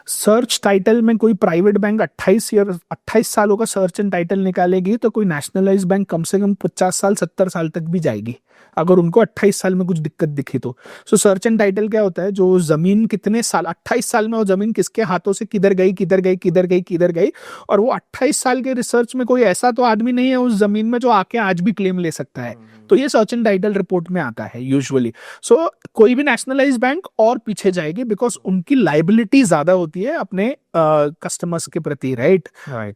सर्च टाइटल में कोई प्राइवेट बैंक 28 सालों का सर्च एंड टाइटल निकालेगी तो कोई नेशनलाइज्ड बैंक कम से कम 50 साल 70 साल तक भी जाएगी अगर उनको 28 साल में कुछ दिक्कत दिखी तो। सो सर्च एंड टाइटल क्या होता है, जो जमीन कितने साल 28 साल में वो जमीन किसके हाथों से किधर गई, और वो 28 साल के रिसर्च में कोई ऐसा तो आदमी नहीं है उस जमीन में जो आके आज भी क्लेम ले सकता है। तो ये सर्च एंड टाइटल रिपोर्ट में आता है यूजुअली। सो कोई भी नेशनलाइज्ड बैंक और पीछे जाएगी बिकॉज उनकी लाइबिलिटी ज्यादा होती है अपने कस्टमर्स के प्रति, राइट।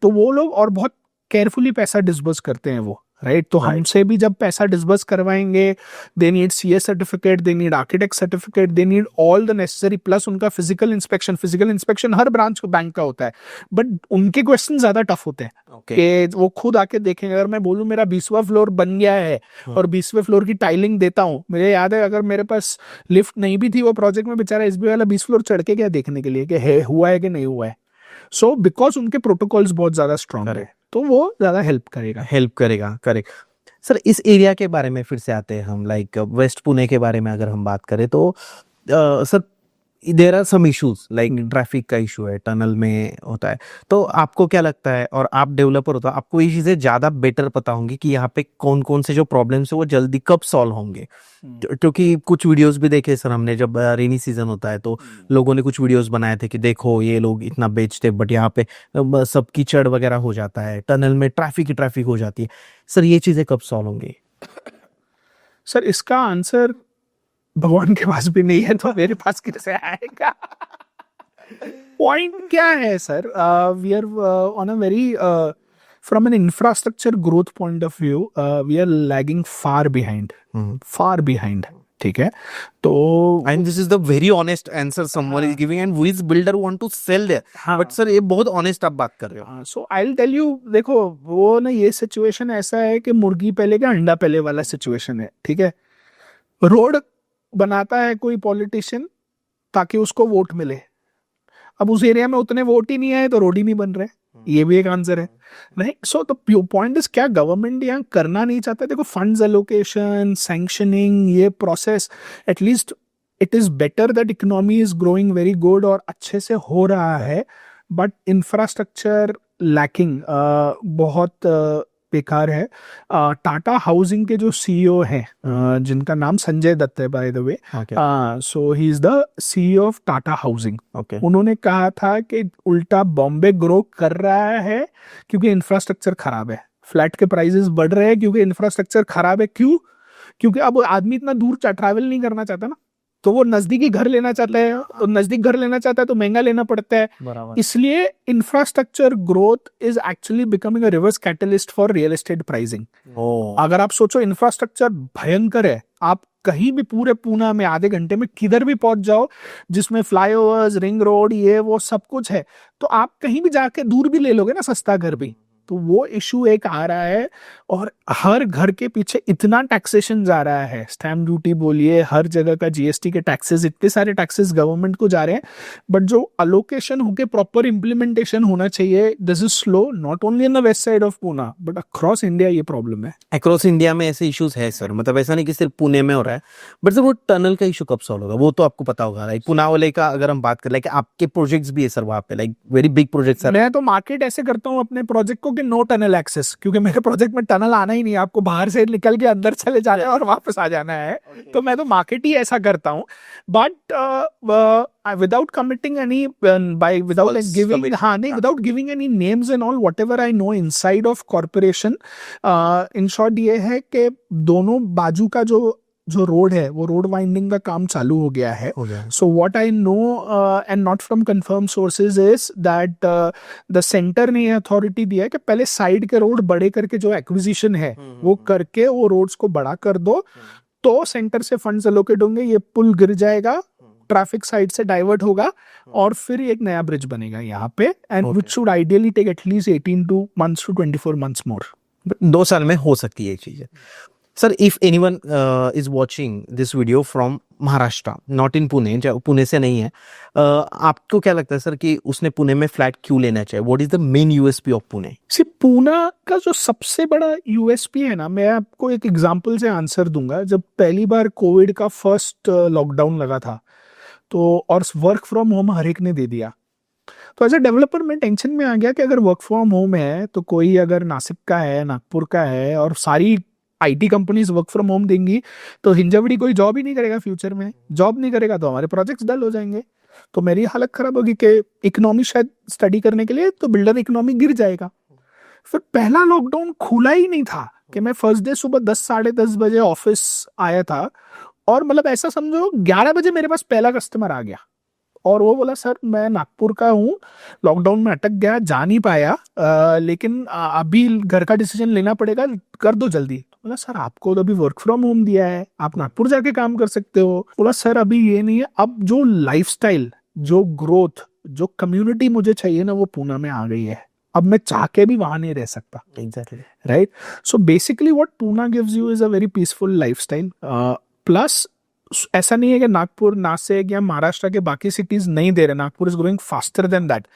तो वो लोग और बहुत केयरफुली पैसा डिस्बर्स करते हैं वो, राइट। तो हमसे भी जब पैसा डिस्बर्स करवाएंगे, they need CA certificate, they need architect certificate, they need all the necessary, plus उनका फिजिकल इंस्पेक्शन हर ब्रांच बैंक का होता है, बट उनके क्वेश्चन ज्यादा टफ होते हैं कि वो खुद आके देखेंगे। अगर मैं बोलूं मेरा 20वां फ्लोर बन गया है और 20वें फ्लोर की टाइलिंग देता हूं, मुझे याद है अगर मेरे पास लिफ्ट नहीं भी थी वो प्रोजेक्ट में, बेचारा एसबीआई वाला 20 फ्लोर चढ़ के गया देखने के लिए कि हुआ है कि नहीं हुआ है। सो बिकॉज उनके प्रोटोकॉल्स बहुत ज्यादा स्ट्रांग है तो वो ज्यादा हेल्प करेगा। करेक्ट। सर इस एरिया के बारे में फिर से आते हैं हम, लाइक वेस्ट पुणे के बारे में अगर हम बात करें तो sir there are some issues like traffic का इशू है, टनल में होता है। तो आपको क्या लगता है, और आप डेवलपर हो तो आपको ये चीजें ज्यादा बेटर पता होंगी कि यहाँ पे कौन कौन से जो प्रॉब्लम्स है वो जल्दी कब सॉल्व होंगे, क्योंकि कुछ वीडियोस भी देखे सर हमने, जब रेनी सीजन होता है तो लोगों ने कुछ वीडियोस बनाए थे कि देखो ये लोग इतना बेचते बट यहाँ पे सब कीचड़ वगैरह हो जाता है, टनल में ट्रैफिक हो जाती है। सर ये चीजें कब सॉल्व होंगी? सर इसका आंसर भगवान के पास भी नहीं है तो मेरे पास कैसे आएगा? पॉइंट क्या है sir, we are on a very from an infrastructure growth point of view we are lagging far behind, ठीक है। तो and this is the very honest answer someone is giving, and which builder want to sell there, but sir ये बहुत honest आप बात कर रहे हो। So I will tell you, देखो वो ना ये सिचुएशन ऐसा है कि मुर्गी पहले का अंडा पहले वाला सिचुएशन है, ठीक है। रोड बनाता है कोई पॉलिटिशियन ताकि उसको वोट मिले, अब उस एरिया में उतने वोट ही नहीं आए तो रोड ही नहीं बन रहे, ये भी एक आंसर है, नहीं। सो द पॉइंट इज क्या गवर्नमेंट यहाँ करना नहीं चाहता? देखो फंड्स एलोकेशन, सैंक्शनिंग, ये process at least it is better that economy is growing very good और अच्छे से हो रहा है, बट इंफ्रास्ट्रक्चर लैकिंग बहुत बेकार है। टाटा हाउसिंग के जो सीईओ हैं, जिनका नाम संजय दत्त है by the way, okay so he is the CEO of Tata housing. Okay उन्होंने कहा था कि उल्टा बॉम्बे ग्रो कर रहा है क्योंकि इंफ्रास्ट्रक्चर खराब है, फ्लैट के प्राइसेस बढ़ रहे हैं क्योंकि इंफ्रास्ट्रक्चर खराब है। क्यों? क्योंकि अब आदमी इतना दूर ट्रैवल नहीं करना चाहता ना, तो वो नजदीकी घर लेना चाहता है, तो नजदीक घर लेना चाहता है तो महंगा लेना पड़ता है। बराबर इसलिए infrastructure growth is actually becoming a reverse catalyst for real estate pricing. ओ अगर आप सोचो इंफ्रास्ट्रक्चर भयंकर है, आप कहीं भी पूरे पूना में आधे घंटे में किधर भी पहुंच जाओ, जिसमें फ्लाईओवर्स, रिंग रोड, ये वो सब कुछ है, तो आप कहीं भी जाके दूर भी ले लोगे ना सस्ता घर भी। तो वो इशू एक आ रहा है, और हर घर के पीछे इतना टैक्सेशन जा रहा है, स्टैम्प ड्यूटी बोलिए, हर जगह का जीएसटी के टैक्सेस, इतने सारे टैक्सेस गवर्नमेंट को जा रहे हैं, बट जो अलोकेशन होके प्रॉपर इम्प्लीमेंटेशन होना चाहिए, this is slow, not only in the west side of Poona but across India ये प्रॉब्लम है। अक्रॉस इंडिया में ऐसे इश्यूज है सर, मतलब ऐसा नहीं कि सिर्फ पुणे में हो रहा है, बट सर वो टनल का इशू कब सॉल्व होगा वो तो आपको पता होगा। लाइक पुना वाले का अगर हम बात करें, लाइक आपके प्रोजेक्ट्स भी है सर वहाँ पे, like very big project sir. मैं तो मार्केट ऐसे करता हूँ अपने प्रोजेक्ट को कि नो टनल एक्सेस, क्योंकि मेरे प्रोजेक्ट में टनल आना ही नहीं है, आपको बाहर से निकल के अंदर चले जाना है और वापस आ जाना है। तो मैं तो मार्केट ही ऐसा करता हूँ, but without committing any, by without False giving, commit. हाँ नहीं, without giving any names and all, whatever I know inside of corporation, in short ये है कि दोनों बाजू का जो रोड है, वो रोड वाइंडिंग का काम चालू हो गया है। हो गया So what I know, and not from confirmed sources, is that the center ने अथॉरिटी दिया है कि पहले साइड के रोड बड़े करके जो एक्विजिशन है वो करके वो रोड्स को बड़ा कर दो, तो सेंटर से फंड्स अलोकेट होंगे, ये पुल गिर जाएगा, ट्रैफिक साइड से डाइवर्ट होगा, और फिर एक नया ब्रिज बनेगा यहाँ पे, and which should ideally take at least 18 months to 24 months more। 2 साल में हो सकती है ये चीजें। Sir if anyone is watching this video from Maharashtra, not in Pune, Pune से नहीं है, आपको क्या लगता है सर कि उसने पुणे में फ्लैट क्यों लेना चाहिए? What is the main USP of Pune? Poona का जो सबसे बड़ा यूएसपी है ना, मैं आपको एक एग्जांपल से आंसर दूंगा। जब पहली बार कोविड का फर्स्ट लॉकडाउन लगा था, तो और वर्क फ्रॉम होम हर एक ने दे दिया, तो एज अ डेवलपर मैं टेंशन में आ गया कि अगर वर्क फ्रॉम होम है तो कोई अगर नासिक का है, नागपुर का है, और सारी IT companies work from home देंगी, तो हिंजवड़ी कोई जॉब ही नहीं करेगा, फ्यूचर में जॉब नहीं करेगा तो हमारे प्रोजेक्ट्स डल हो जाएंगे, तो मेरी हालत खराब होगी कि इकोनॉमी शायद स्टडी करने के लिए, तो बिल्डर इकोनॉमी गिर जाएगा। फिर पहला लॉकडाउन खुला ही नहीं था कि मैं फर्स्ट डे सुबह 10 साढ़े 10 बजे ऑफिस आया था, और मतलब ऐसा समझो 11 बजे मेरे पास पहला कस्टमर आ गया, और वो बोला सर मैं नागपुर का हूँ, लॉकडाउन में अटक गया, जा नहीं पाया, लेकिन अभी घर का डिसीजन लेना पड़ेगा, कर दो जल्दी। बोला सर आपको तो अभी वर्क फ्रॉम होम दिया है, आप नागपुर जाके काम कर सकते हो। बोला सर अभी ये नहीं है, अब जो लाइफस्टाइल, जो ग्रोथ, जो कम्युनिटी मुझे चाहिए ना, वो पूना में आ गई है, अब मैं चाह के भी वहां नहीं रह सकता। Exactly right, so basically what Poona gives you is a very peaceful lifestyle, plus ऐसा नहीं है कि नागपुर, नासिक या महाराष्ट्र के बाकी सिटीज नहीं दे रहे, Nagpur is growing faster than that.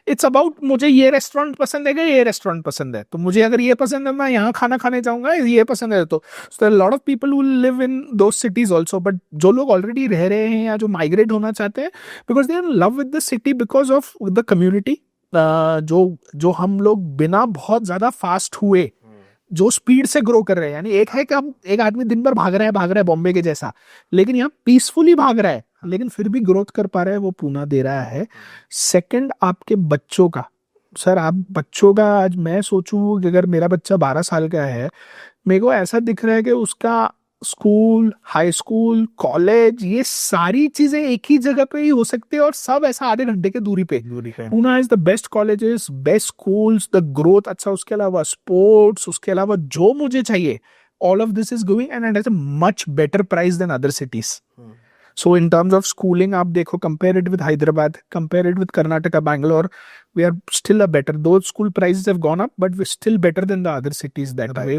It's about मुझे ये रेस्टोरेंट पसंद है कि ये रेस्टोरेंट पसंद है, तो मुझे अगर ये पसंद है मैं यहाँ खाना खाने जाऊंगा, ये पसंद है, तो lot of people will live in दो सिटीज ऑल्सो, बट जो लोग ऑलरेडी रह रहे हैं या जो माइग्रेट होना चाहते हैं, because they are in love with the city, because of the community, जो हम लोग बिना बहुत ज्यादा फास्ट हुए जो स्पीड से ग्रो कर रहे हैं, यानी एक है कि हम एक आदमी दिन भर भाग रहा है बॉम्बे के जैसा, लेकिन यहाँ पीसफुली भाग रहा है, लेकिन फिर भी ग्रोथ कर पा रहा है, वो पूना दे रहा है। सेकंड, आपके बच्चों का, सर आप बच्चों का, आज मैं सोचूं कि अगर मेरा बच्चा 12 साल का है, मेरे को ऐसा दिख रहा है कि उसका स्कूल, हाई स्कूल, कॉलेज, ये सारी चीजें एक ही जगह पे ही हो सकती है, और सब ऐसा आधे घंटे के दूरी पे। Poona is the best colleges, best schools, the growth अच्छा, उसके अलावा स्पोर्ट्स, उसके अलावा जो मुझे चाहिए, all of this is going and at a much better price than other cities. So in terms of schooling आप देखो, compare it with Hyderabad, compare it with Karnataka, Bangalore, we are still a better, those school prices have gone up but we're still better than the other cities that way।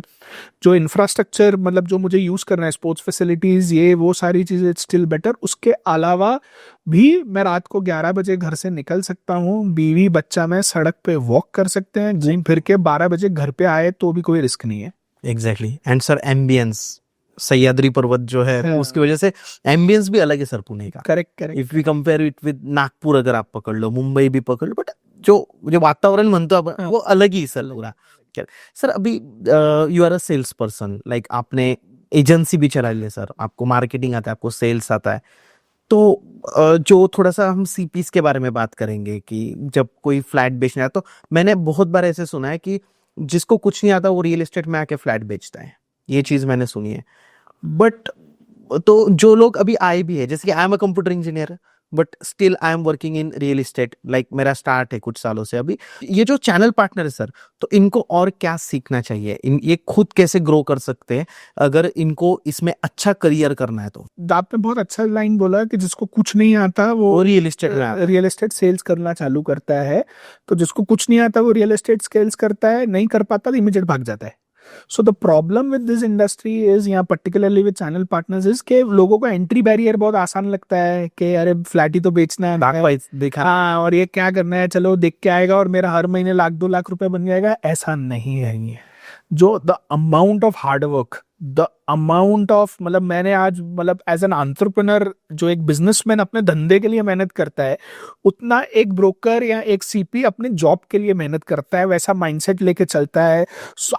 जो infrastructure, मतलब जो मुझे use करना है, sports facilities, ये वो सारी चीजें स्टिल बेटर। उसके अलावा भी मैं रात को 11 बजे घर से निकल सकता हूँ, बीवी बच्चा मैं सड़क पे वॉक कर सकते हैं, घूम फिर के 12 बजे घर पे आए तो भी कोई रिस्क नहीं है। Exactly, and sir ambience, Sahyadri पर्वत जो है उसकी वजह से एम्बियंस भी अलग है सर पुणे का। Correct, if we compare it with Nagpur, अगर आप पकड़ लो, मुंबई भी पकड़ लो, बट जो वातावरण म्हणतो आपण वो अलग ही सर लग रहा। सर अभी you are a sales person, like आपने एजेंसी भी चला ली सर, आपको मार्केटिंग आता है, आपको सेल्स आता है, तो जो थोड़ा सा हम सीपीस के बारे में बात करेंगे कि जब कोई फ्लैट बेचने आता, तो मैंने बहुत बार ऐसे सुना है कि जिसको कुछ नहीं आता वो रियल एस्टेट में आके फ्लैट बेचता है, ये चीज मैंने सुनी है। बट तो जो लोग अभी आए भी है, जैसे कि I am a computer engineer but still I am working in real estate, like मेरा स्टार्ट है कुछ सालों से अभी, ये जो चैनल पार्टनर है सर, तो इनको और क्या सीखना चाहिए, ये खुद कैसे ग्रो कर सकते हैं अगर इनको इसमें अच्छा करियर करना है तो? आपने बहुत अच्छा लाइन बोला कि जिसको कुछ नहीं आता वो रियल एस्टेट में आता है। रियल एस्टेट सेल्स करना चालू करता है। तो जिसको कुछ नहीं आता वो रियल एस्टेट सेल्स करता है, नहीं कर पाता तो इमीडिएट भाग जाता है। So the problem with this industry is, यहाँ particularly with channel partners, is के लोगों को एंट्री बैरियर बहुत आसान लगता है कि अरे फ्लैट ही तो बेचना है, देखा हाँ, और ये क्या करना है, चलो देख के आएगा और मेरा हर महीने 1-2 लाख रुपए बन जाएगा। ऐसा नहीं है ये। जो the amount of hard work, the amount of, मतलब मैंने आज, मतलब एज एन एंटरप्रेन्योर, जो एक बिजनेसमैन अपने धंधे के लिए मेहनत करता है, उतना एक ब्रोकर या एक सीपी अपने जॉब के लिए मेहनत करता है, वैसा माइंडसेट लेके चलता है।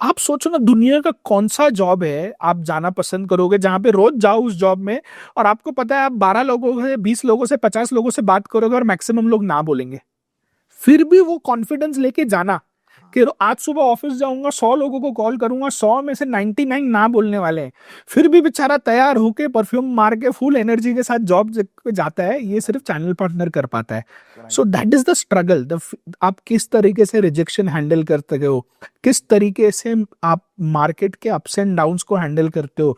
आप सोचो ना, दुनिया का कौन सा जॉब है आप जाना पसंद करोगे जहां पे रोज जाओ उस जॉब में और आपको पता है आप 12 लोगों से, 20 लोगों से, 50 लोगों से बात करोगे और मैक्सिमम लोग ना बोलेंगे, फिर भी वो कॉन्फिडेंस लेके जाना कि आज सुबह ऑफिस जाऊंगा, 100 लोगों को कॉल करूंगा, 100 में से 99 ना बोलने वाले हैं, फिर भी बेचारा तैयार होके परफ्यूम मार के फुल एनर्जी के साथ जॉब पे जाता है, ये सिर्फ चैनल पार्टनर कर पाता है। So that is the struggle. आप किस तरीके से रिजेक्शन हैंडल करते हो, किस तरीके से आप मार्केट के अप्स एंड डाउन्स को हैंडल करते हो।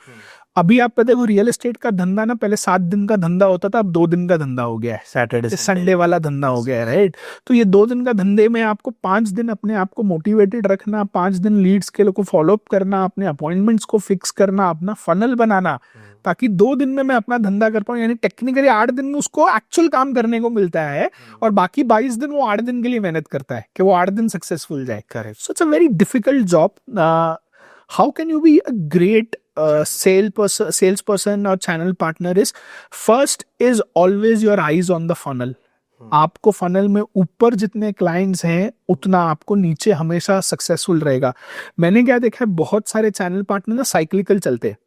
अभी आप पता है, रियल एस्टेट का धंधा ना पहले 7 दिन का धंधा होता था, अब 2 दिन का धंधा हो गया है, सैटरडे संडे वाला धंधा हो गया है, राइट। तो ये 2 दिन का धंधे में आपको 5 दिन अपने आप को मोटिवेटेड रखना, 5 दिन लीड्स के को फॉलोअप करना, अपने अपॉइंटमेंट्स को फिक्स करना, अपना फनल बनाना, ताकि 2 दिन में मैं अपना धंधा कर पाऊं। यानी टेक्निकली 8 दिन में उसको एक्चुअल काम करने को मिलता है और बाकी 22 दिन वो 8 दिन के लिए मेहनत करता है कि वो 8 दिन सक्सेसफुल जाए। Correct. So it's a very difficult job. How can you be a great salesperson or channel partner is, first is always your eyes on the funnel. आपको फनल में ऊपर जितने क्लाइंट्स हैं उतना आपको नीचे हमेशा सक्सेसफुल रहेगा। मैंने क्या देखा है, बहुत सारे चैनल पार्टनर ना साइक्लिकल चलते हैं,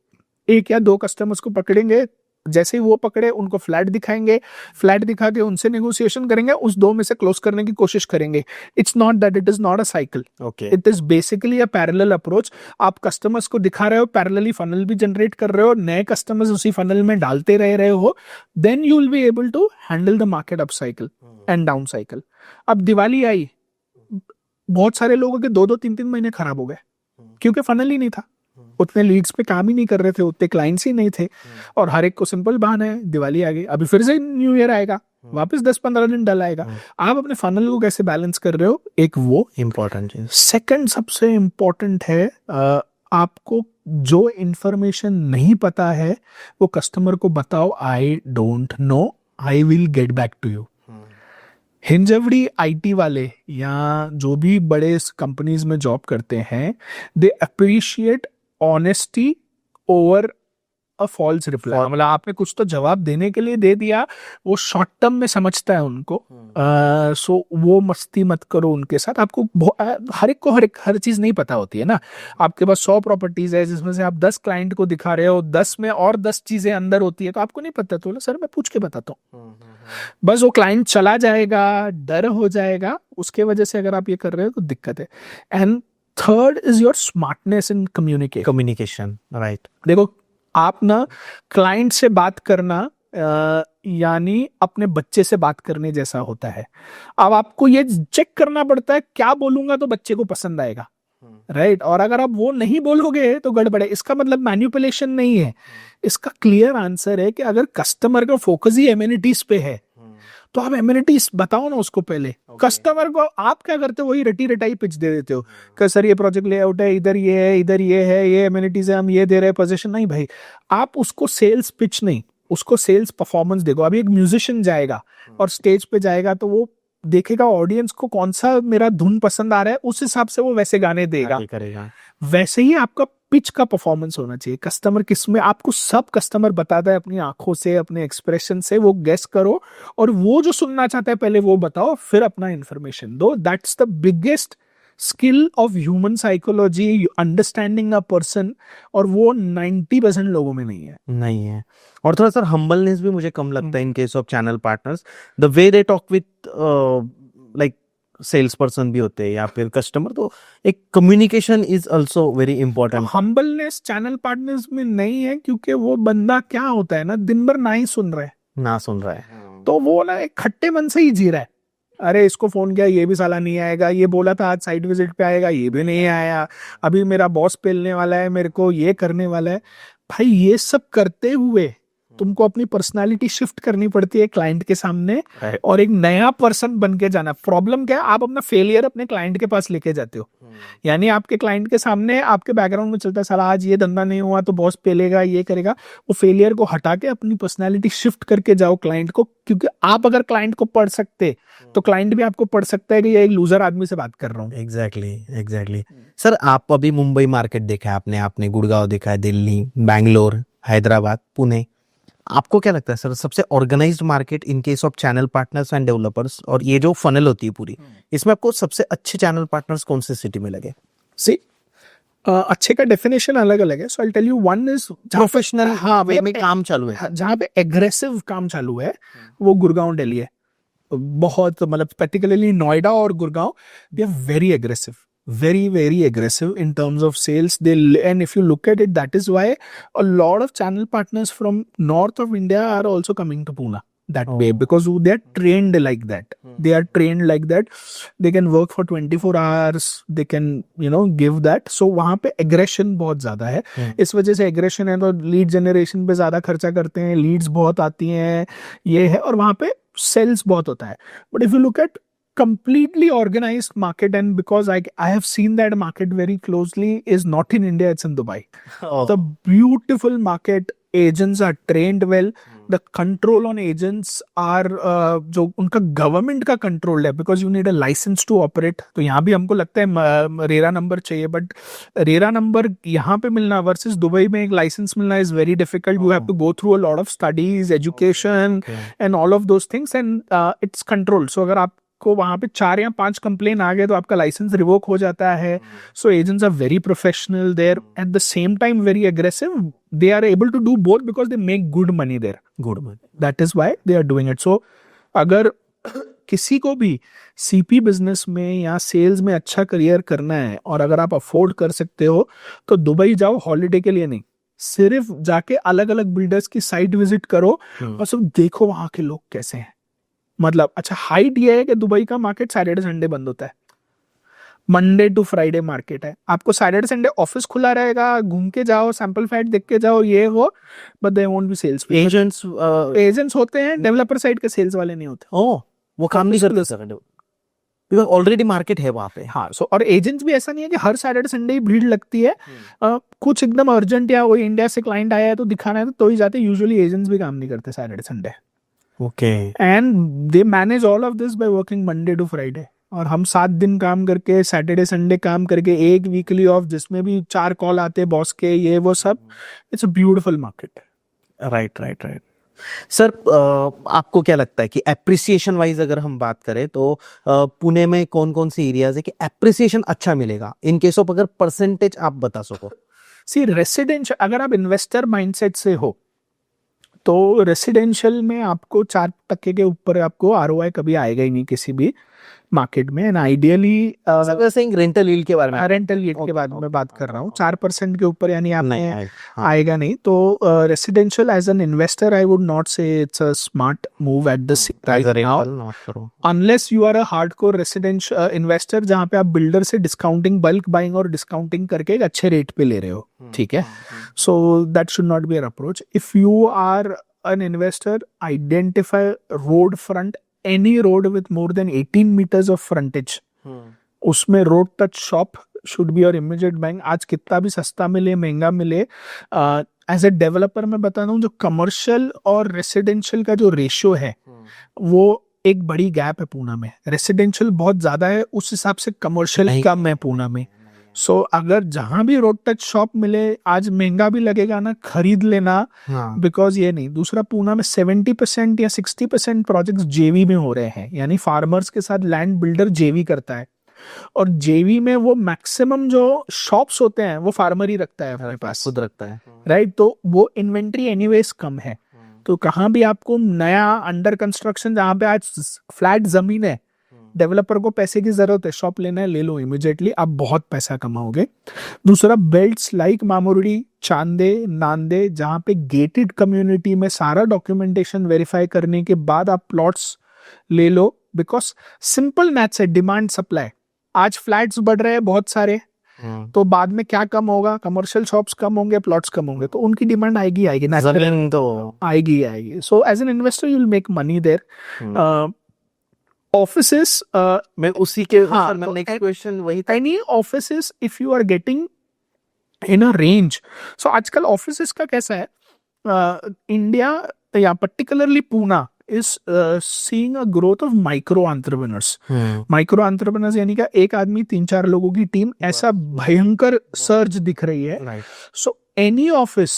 1 या 2 कस्टमर्स को पकड़ेंगे, जैसे ही वो पकड़े उनको फ्लैट दिखाएंगे, फ्लैट दिखा के उनसे नेगोशिएशन करेंगे, उस 2 में से क्लोज करने की कोशिश करेंगे। It's not that, it is not a cycle, okay, it is basically a parallel approach. आप कस्टमर्स को दिखा रहे हो, पैरेलली फनल भी जनरेट कर रहे हो, नए कस्टमर्स उसी फनल में डालते रह रहे हो, then you will be able to handle the market up cycle and down cycle. अब दिवाली आई, बहुत सारे लोगों के 2-2, 3-3 महीने खराब हो गए क्योंकि फनल ही नहीं था, उतने लीड्स पे काम ही नहीं कर रहे थे, उतने क्लाइंट्स ही नहीं थे, और हर एक को सिंपल बहाना है, दिवाली आ गई, अभी फिर से न्यू ईयर आएगा, वापस 10-15 दिन डल आएगा। आप अपने फनल को कैसे बैलेंस कर रहे हो, एक वो इम्पोर्टेंट चीज। सेकंड सबसे इम्पोर्टेंट है, आपको जो इंफॉर्मेशन नहीं पता है वो कस्टमर को बताओ, I don't know, I will get back to you. Hinjewadi IT वाले या जो भी बड़े कंपनीज में जॉब करते हैं, they appreciate honesty over a false reply. मतलब आपने कुछ तो जवाब देने के लिए दे दिया, वो शॉर्ट टर्म में समझता है उनको। सो वो मस्ती मत करो उनके साथ। आपको हर एक को हर चीज नहीं पता होती है ना। आपके पास 100 प्रॉपर्टीज है जिसमें से आप 10 क्लाइंट को दिखा रहे हो, 10 में और 10 चीजें अंदर होती है, तो आपको नहीं पता, तो सर मैं पूछ के बताता हूँ। बस वो क्लाइंट चला जाएगा, डर हो जाएगा, उसके वजह से अगर आप ये कर रहे हो तो दिक्कत है। And third is your smartness in communication, right. देखो, आप ना क्लाइंट से बात करना यानी अपने बच्चे से बात करने जैसा होता है। अब आपको ये चेक करना पड़ता है क्या बोलूंगा तो बच्चे को पसंद आएगा, राइट। और अगर आप वो नहीं बोलोगे तो गड़बड़ है। इसका मतलब मैन्युपुलेशन नहीं है, इसका क्लियर आंसर है कि अगर कस्टमर का फोकस ही एमिनिटीज पे है तो आप एमिनिटीज बताओ ना उसको पहले। कस्टमर को आप क्या करते हो, वही रटी रटाई पिच दे देते हो कि सर ये प्रोजेक्ट लेआउट है, इधर ये है, इधर ये है, ये एमिनिटीज है, हम ये दे रहे हैं, पोजीशन नहीं भाई। आप उसको सेल्स पिच नहीं, उसको सेल्स परफॉर्मेंस देखो। अभी एक म्यूजिशियन जाएगा और स्टेज पे जाएगा तो वो देखेगा ऑडियंस को कौन सा मेरा धुन पसंद आ रहा है, उस हिसाब से वो वैसे गाने देगा, करेगा। वैसे ही आपका पिच का परफॉर्मेंस होना चाहिए। कस्टमर किसमें, आपको सब कस्टमर बताता है अपनी आंखों से, अपने एक्सप्रेशन से, वो गेस करो और वो जो सुनना चाहता है पहले वो बताओ, फिर अपना इंफॉर्मेशन दो। That's the biggest skill of human psychology, understanding a person, और वो 90% लोगों में नहीं है. नहीं है. और थोड़ा सर हम्बलनेस भी मुझे कम लगता है in case of channel partners. The way they talk with like sales person भी होते हैं या फिर कस्टमर, तो एक communication is also very important. Humbleness channel partners में नहीं है, क्योंकि वो बंदा क्या होता है ना, दिन भर ना ही सुन रहा है, ना सुन रहा है. तो वो ना एक खट्टे मन से ही जी रहा है. अरे इसको फोन किया, ये भी साला नहीं आएगा, ये बोला था आज साइट विजिट पे आएगा, ये भी नहीं आया, अभी मेरा बॉस पेलने वाला है, मेरे को ये करने वाला है. भाई ये सब करते हुए तुमको अपनी पर्सनालिटी शिफ्ट करनी पड़ती है क्लाइंट के सामने, Right. और एक नया पर्सन बन के जाना. प्रॉब्लम क्या है, आप अपना फेलियर अपने क्लाइंट के पास लेके जाते हो. यानी आपके क्लाइंट के सामने आपके बैकग्राउंड में चलता है, साला आज ये धंधा नहीं हुआ तो बॉस पेलेगा, ये करेगा. वो फेलियर को हटा के अपनी पर्सनालिटी शिफ्ट करके जाओ क्लाइंट को, क्योंकि आप अगर क्लाइंट को पढ़ सकते तो क्लाइंट भी आपको पढ़ सकता है कि ये एक लूजर आदमी से बात कर रहा हूँ. एग्जैक्टली. सर आप अभी मुंबई मार्केट देखा है आपने, आपने गुड़गांव देखा है, दिल्ली, बैंगलोर, हैदराबाद, पुणे. आपको क्या लगता है सर सबसे organized market in case of channel partners and developers, और ये जो फनल होती है पूरी, इसमें आपको सबसे अच्छे चैनल पार्टनर्स कौन से सिटी में लगे? सी अच्छे का डेफिनेशन अलग अलग है. So I tell you, one is professional. हाँ, वे में मतलब काम चालू है. जहाँ पे एग्रेसिव काम चालू है वो गुड़गांव दिल्ली है. बहुत, मतलब पर्टिकुलरली नोएडा और Gurgaon, they are very aggressive, very aggressive in terms of sales. And if you look at it, that is why a lot of channel partners from north of India are also coming to Pune that way, because they are trained like that. They are trained like that. They can work for 24 hours. They can, give that. So वहाँ पे aggression बहुत ज़्यादा है. इस वजह से aggression है तो lead generation पे ज़्यादा खर्चा करते हैं, leads बहुत आती हैं, ये है, और वहाँ पे sales बहुत होता है. But if you look at completely organized market, and because I have seen that market very closely, is not in India, it's in Dubai. Oh. The beautiful market, agents are trained well. The control on agents are जो उनका government का control है, because you need a license to operate. तो यहाँ भी हमको लगता है रेरा नंबर चाहिए, बट रेरा नंबर यहाँ पे मिलना वर्सेस दुबई में एक लाइसेंस मिलना is very difficult. You have to go through a lot of studies, education, and all of those things, and it's controlled. So अगर आप को वहां पे 4 या 5 कंप्लेन आ गए तो आपका लाइसेंस रिवोक हो जाता है. So agents are very professional there, at the same time very aggressive. They are able to do both because they make good money there. That is why they are doing it. So अगर किसी को भी CP business में या sales में अच्छा career करना है, और अगर आप अफोर्ड कर सकते हो, तो दुबई जाओ हॉलीडे के लिए नहीं, सिर्फ जाके अलग अलग बिल्डर्स की साइट विजिट करो और सिर्फ देखो वहां के लोग कैसे हैं. मतलब अच्छा, हाइट ये है कि दुबई का मार्केट सैटरडे संडे बंद होता है, मंडे टू फ्राइडे मार्केट है. आपको सैटरडे संडे ऑफिस खुला रहेगा, घूम के जाओ, सैंपल फ्लैट देख के जाओ, ये हो, but they won't be sales. Agents होते हैं, डेवलपर साइड के सेल्स वाले नहीं होते. वो काम नहीं करते सर, बिकॉज ऑलरेडी मार्केट है वहां पे. हाँ, सो और एजेंट्स भी ऐसा नहीं है कि हर सैटरडे संडे ही भीड़ लगती है. कुछ एकदम अर्जेंट या वो इंडिया से क्लाइंट आया है तो दिखाना है तो ही जाते. यूजुअली एजेंट्स भी काम नहीं करते Saturday Sunday. Okay. And they manage all of this by working Monday to Friday. और हम 7 दिन काम करके, सैटरडे संडे काम करके, एक वीकली ऑफ जिसमें भी 4 कॉल आते बॉस के, ये वो सब. It's a beautiful market. Right. Sir आपको क्या लगता है कि एप्रिसिएशन वाइज अगर हम बात करें तो पुणे में कौन कौन से एरियाज है कि एप्रिसिएशन अच्छा मिलेगा, इन केस ऑफ अगर परसेंटेज आप बता सको? सी, रेसिडेंशियल, अगर आप इन्वेस्टर माइंडसेट से हो तो रेसिडेंशियल में आपको 4% के ऊपर आपको ROI कभी आएगा ही नहीं किसी भी मार्केट में. एंड आइडियली रेंटल यील्ड के बारे में, रेंटल यील्ड के बारे में बात कर रहा हूँ. 4% के ऊपर यानी आप नहीं आएगा नहीं. तो residential as an investor I would not say it's a smart move at the right now, unless you are a hardcore residential investor जहाँ पे आप बिल्डर से डिस्काउंटिंग, बल्क बाइंग और डिस्काउंटिंग करके एक अच्छे रेट पे ले रहे हो. ठीक है, so that should not be our approach. If you are an investor, identify road front, any road with more than 18 meters of frontage. उसमें road touch shop should be your immediate buying. आज कितना भी सस्ता मिले, महंगा मिले, as a developer मैं बता रहा हूँ, जो कमर्शियल और रेसिडेंशियल का जो रेशियो है वो एक बड़ी गैप है पुणे में. रेसिडेंशियल बहुत ज्यादा है, उस हिसाब से कमर्शियल कम है पुणे में. सो अगर जहां भी रोड टच शॉप मिले, आज महंगा भी लगेगा ना, खरीद लेना. बिकॉज ये नहीं. दूसरा, पुणे में 70% या 60% प्रोजेक्ट्स जेवी में हो रहे हैं, यानी फार्मर्स के साथ लैंड बिल्डर जेवी करता है. और जेवी में वो मैक्सिमम जो शॉप्स होते हैं वो फार्मर ही रखता है अपने पास, खुद रखता है। राइट। तो वो इन्वेंट्री एनीवेज कम है, तो कहाँ भी आपको नया अंडर कंस्ट्रक्शन, जहाँ पे आज फ्लैट जमीन है, डेवलपर को पैसे की जरूरत है, शॉप लेना है, ले लो इमिडिएटली, आप बहुत पैसा कमाओगे। दूसरा, बेल्ट्स लाइक मामुर्डी, चांदे, नांदे, जहाँ पे गेटेड कम्युनिटी में सारा डॉक्यूमेंटेशन वेरीफाई करने के बाद आप प्लॉट्स ले लो, बिकॉज सिंपल मैथ्स है, डिमांड सप्लाई। आज फ्लैट्स बढ़ रहे हैं बहुत सारे, तो बाद में क्या कम होगा, कमर्शियल शॉप्स कम होंगे, प्लॉट्स कम होंगे, तो उनकी डिमांड आएगी जमीन तो आएगी। So as an investor you will make money there. Offices, मैं उसी के हाँ, मैं तो नेक्स्ट क्वेश्चन वही था। Any offices if you are getting in a range, so आजकल ऑफिसेस का कैसा है, इंडिया या पर्टिकुलरली Poona is seeing a growth of micro entrepreneurs. Micro entrepreneurs यानी कि एक आदमी 3-4 लोगों की टीम, ऐसा भयंकर सर्ज दिख रही है। सो any office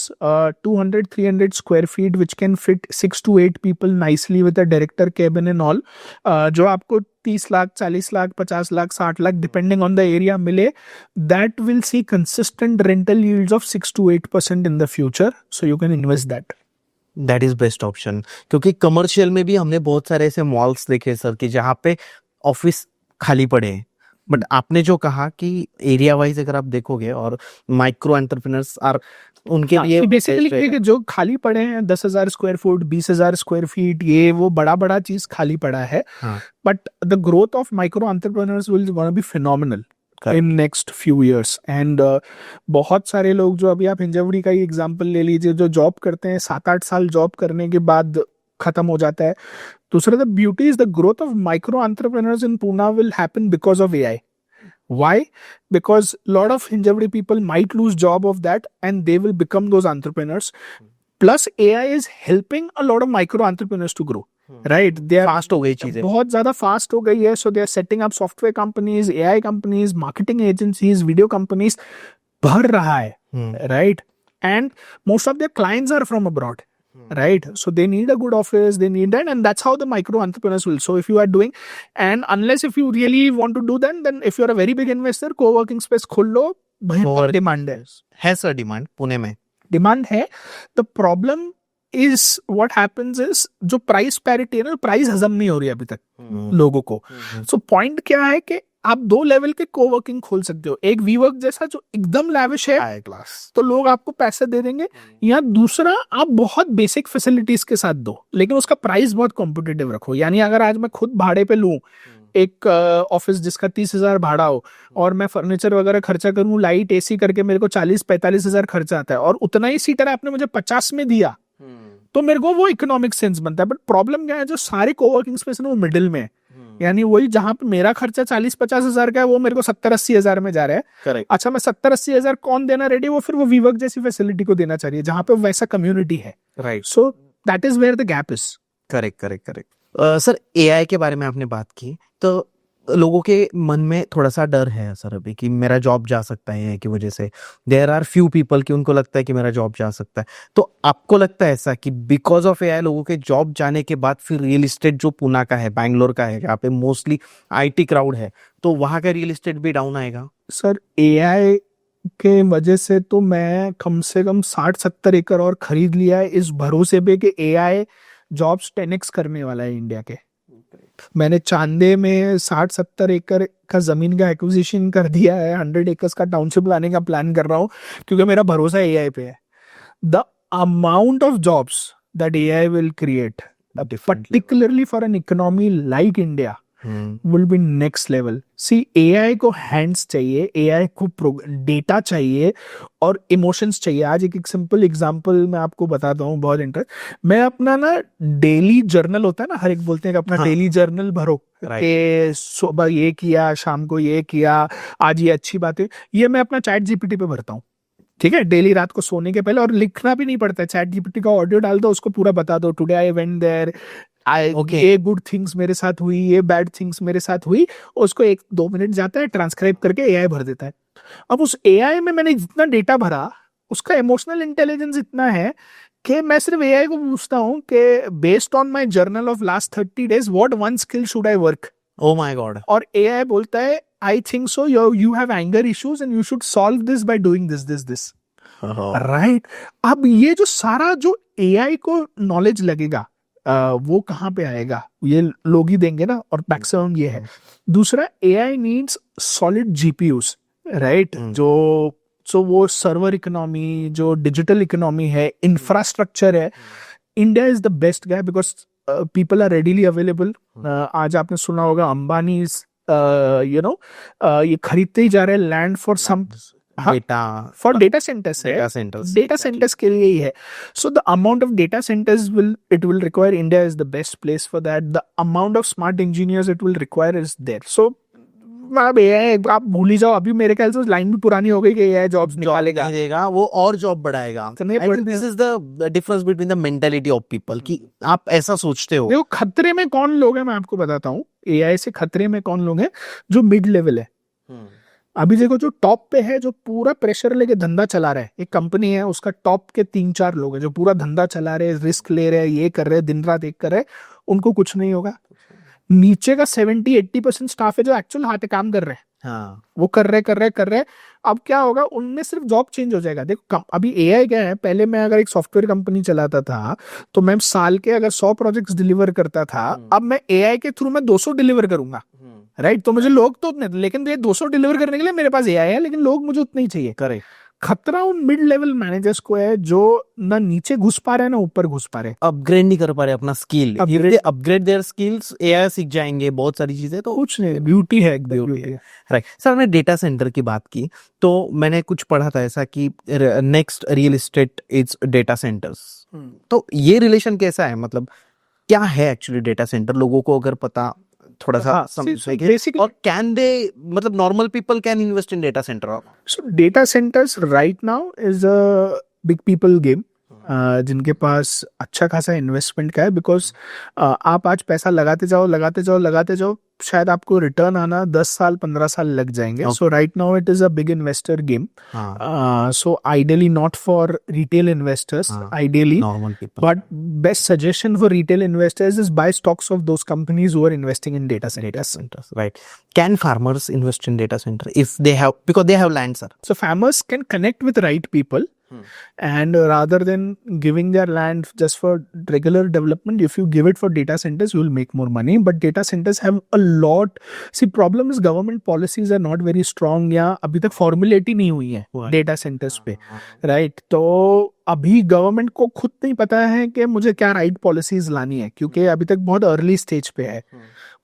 200-300 square feet which can fit 6 to 8 people nicely with a director cabin and all, जो आपको 30 lakh, 40 lakh, 50 lakh, 60 lakh depending on the area मिले, that will see consistent rental yields of 6 to 8% in the future, so you can invest that. That is best option, क्योंकि commercial में भी हमने बहुत सारे ऐसे मॉल्स देखे सर कि जहाँ पे ऑफिस खाली पड़े हैं, बट आपने जो कहा कि एरिया वाइज अगर आप देखोगे और माइक्रो एंटरप्रेन्योर्स आर उनके लिए बेसिकली जो खाली पड़े हैं 10,000 स्क्वायर फुट, 20,000 स्क्वायर फीट, ये वो बड़ा बड़ा चीज खाली पड़ा है, but the growth of micro entrepreneurs will gonna be phenomenal in next few years. And बहुत सारे लोग, जो अभी आप हिंजवड़ी का ही एग्जांपल ले लीजिए, जो जॉब करते हैं 7-8 साल जॉब करने के बाद खत्म हो जाता है। दूसरा, the beauty is the growth of micro entrepreneurs in Poona will happen because of AI. Why? Because lot of Hinjawadi people might lose job of that and they will become those entrepreneurs. Plus AI is helping a lot of micro entrepreneurs to grow. Right? They are fast हो गई चीजें, बहुत ज्यादा fast हो गई है, so they are setting up software companies, AI companies, marketing agencies, video companies, भर रहा है, right? And most of their clients are from abroad. Right, so they need a good office, they need that, and that's how the micro entrepreneurs will. So if you are doing, and unless if you really want to do that, then if you are a very big investor, co-working space खोल लो, भयंकर demand है sir, demand Pune में demand है। The problem is what happens is, जो price parity है ना, price हजम नहीं हो रही अभी तक लोगों को। सो पॉइंट क्या है कि आप 2 लेवल के कोवर्किंग खोल सकते हो, एक वीवर्क जैसा जो एकदम लैविश है, हाई क्लास, तो लोग आपको पैसे दे देंगे, या दूसरा आप बहुत बेसिक फैसिलिटीज के साथ दो, लेकिन उसका प्राइस बहुत कॉम्पिटिटिव रखो। यानी अगर आज मैं खुद भाड़े पे लूं एक ऑफिस जिसका 30,000 भाड़ा हो, और मैं फर्नीचर वगैरह खर्चा करूं, लाइट AC करके मेरे को 40-45 हजार खर्चा आता है, और उतना ही सीटर आपने मुझे 50 में दिया, तो मेरे को वो इकोनॉमिक सेंस बनता है। बट प्रॉब्लम क्या है, जो सारे कोवर्किंग स्पेस है वो मिडिल में, यानी वही जहां पे मेरा खर्चा 40-50 हजार का है, वो मेरे को 70-80 हजार में जा रहा है। करेक्ट। अच्छा, मैं 70-80 हजार कौन देना रेडी, वो फिर वो वीवर्क जैसी फैसिलिटी को देना चाहिए जहां पे वैसा कम्युनिटी है। Right, so that is where the gap is. Correct. Sir, AI के बारे में आपने बात की, तो लोगों के मन में थोड़ा सा डर है सर अभी कि मेरा जॉब जा सकता है AI की वजह से। देयर आर फ्यू पीपल कि उनको लगता है कि मेरा जॉब जा सकता है, तो आपको लगता है ऐसा कि बिकॉज ऑफ AI लोगों के जॉब जाने के बाद फिर रियल इस्टेट जो पुणे का है, बैंगलोर का है, जहाँ पे मोस्टली IT क्राउड है, तो वहाँ का रियल इस्टेट भी डाउन आएगा? सर, AI के वजह से तो मैं कम से कम 60-70 एकड़ और खरीद लिया है, इस भरोसे पे कि AI जॉब्स 10x करने वाला है इंडिया के। मैंने चांदे में 60-70 एकड़ का जमीन का एक्विजिशन कर दिया है, 100 एकर्स का टाउनशिप लाने का प्लान कर रहा हूँ, क्योंकि मेरा भरोसा AI पे है। The amount of jobs that AI will create, particularly for an economy like India, will be next level. See, AI को हैंड्स चाहिए, AI को डेटा चाहिए और इमोशंस चाहिए। आज एक सिंपल एग्जांपल मैं आपको बताता हूँ, बहुत इंटरेस्ट। मैं अपना ना डेली जर्नल होता है ना, हर एक बोलते हैं कि अपना डेली जर्नल भरो, कि सुबह ये किया, शाम को ये किया, आज ये अच्छी बात है, ये मैं अपना चैट GPT पे भरता हूँ। ठीक है, डेली रात को सोने के पहले, और लिखना भी नहीं पड़ता है, चैट GPT का ऑडियो डाल दो, उसको पूरा बता दो, टुडे आई वेंट देयर, ये गुड थिंग्स मेरे साथ हुई, ये बैड थिंग्स मेरे साथ हुई, उसको 1-2 मिनट जाता है, ट्रांसक्राइब करके AI भर देता है। अब उस AI में मैंने जितना डेटा भरा, उसका इमोशनल इंटेलिजेंस इतना है कि मैं सिर्फ AI को पूछता हूँ कि based on my journal of last 30 days what one skill should I work. Oh my God. और AI बोलता है I think so. You have anger issues and you should solve this by doing this. Right? अब ये जो सारा जो AI को knowledge लगेगा वो कहाँ पे आएगा? ये लोग ही देंगे ना, और मैक्सिमम ये है. दूसरा, AI needs solid GPUs, right? जो वो सर्वर इकोनॉमी, जो डिजिटल इकोनॉमी है, इंफ्रास्ट्रक्चर है, India is the best guy because people are readily available. आज आपने सुना होगा अंबानी ये खरीदते ही जा रहे हैं land for some for data centers है. डेटा सेंटर्स के लिए ही है. So the amount of data centers will require, India is the best place for that. The amount of smart engineers it will require is there. So मतलब AI आप भूल ही जाओ. अभी मेरे ख्याल से लाइन भी पुरानी हो गई कि AI जॉब्स निकालेगा, देगा, वो और जॉब बढ़ाएगा. This is the difference between the mentality of people कि आप ऐसा सोचते हो. देखो खतरे में कौन लोग हैं, मैं आपको बताता हूँ. AI से खतरे में कौन लोग हैं? जो मिड लेवल है. अभी देखो जो टॉप पे है, जो पूरा प्रेशर लेके धंधा चला रहा है, एक कंपनी है, उसका टॉप के 3-4 लोग हैं जो पूरा धंधा चला रहे हैं, रिस्क ले रहे हैं, ये कर रहे हैं, दिन रात एक कर रहे हैं, उनको कुछ नहीं होगा. नीचे का 70-80% स्टाफ है जो एक्चुअल हाथ काम कर रहे हैं. हाँ, वो कर रहे. अब क्या होगा, उनमें सिर्फ जॉब चेंज हो जाएगा. देखो अभी AI क्या है, पहले मैं अगर एक सॉफ्टवेयर कंपनी चलाता था तो मैं साल के अगर 100 प्रोजेक्ट्स डिलीवर करता था, अब मैं AI के थ्रू मैं 200 डिलीवर करूंगा, राइट? तो मुझे लोग तो उतने, लेकिन ये 200 डिलीवर करने के लिए मेरे पास AI है, लेकिन लोग मुझे उतने ही चाहिए. करेक्ट. खतरा उन मिड लेवल मैनेजर्स को है जो ना नीचे घुस पा रहे हैं ना ऊपर घुस पा रहे हैं. अपग्रेड नहीं कर पा रहे अपना skill. Upgrade their skills, AI सीख जाएंगे बहुत सारी चीजें. तो कुछ नहीं, ब्यूटी है एकदम. राइट. सर, हमने डेटा सेंटर की बात की तो मैंने कुछ पढ़ा था ऐसा कि next real estate is data centres. तो ये रिलेशन कैसा है, मतलब क्या है एक्चुअली डेटा सेंटर? लोगों को अगर पता थोड़ा सा समझेंगे, basically, और कैन दे, मतलब normal people can invest in data centre? So data centres right now is a big people game, जिनके पास अच्छा खासा इन्वेस्टमेंट का है. बिकॉज आप आज पैसा लगाते जाओ, शायद आपको रिटर्न आना 10 साल 15 साल लग जाएंगे. So right now it is a big investor game. So ideally not for retail investors, ideally normal people. but best suggestion for retail investors is buy stocks of those companies who are investing in data centers. Right. Can farmers invest in data center if they have, because they have land, sir? So farmers can connect with right people, and rather than giving their land just for regular development, if you give it for data centers, you will make more money. But data centers have a lot. See, problem is government policies are not very strong. या अभी तक formulate ही नहीं हुई है data centers पे, right? तो अभी government को खुद नहीं पता है कि मुझे क्या राइट पॉलिसीज लानी है, क्योंकि अभी तक बहुत अर्ली स्टेज पे है.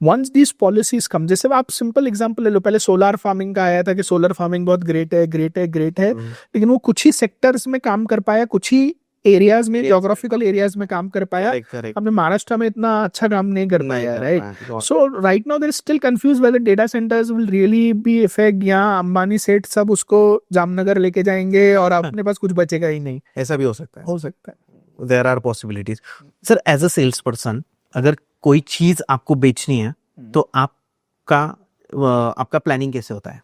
वंस दीज पॉलिसीज कम, जैसे आप सिंपल एग्जांपल ले लो, पहले सोलर फार्मिंग का आया था कि सोलर फार्मिंग बहुत ग्रेट है, लेकिन वो कुछ ही सेक्टर्स में काम कर पाया, कुछ ही एरियाज में, जियोग्राफिकल एरियाज में काम कर पाया. हमने महाराष्ट्र में इतना अच्छा काम नहीं कर पाया, right? So right now there is still confuse whether data centers will really be effect, या अंबानी सेठ सब उसको जामनगर लेके जाएंगे और अपने पास कुछ बचेगा ही नहीं. ऐसा भी हो सकता है. There are possibilities. Sir, as a sales person, अगर कोई चीज आपको बेचनी है तो आपका प्लानिंग कैसे होता है?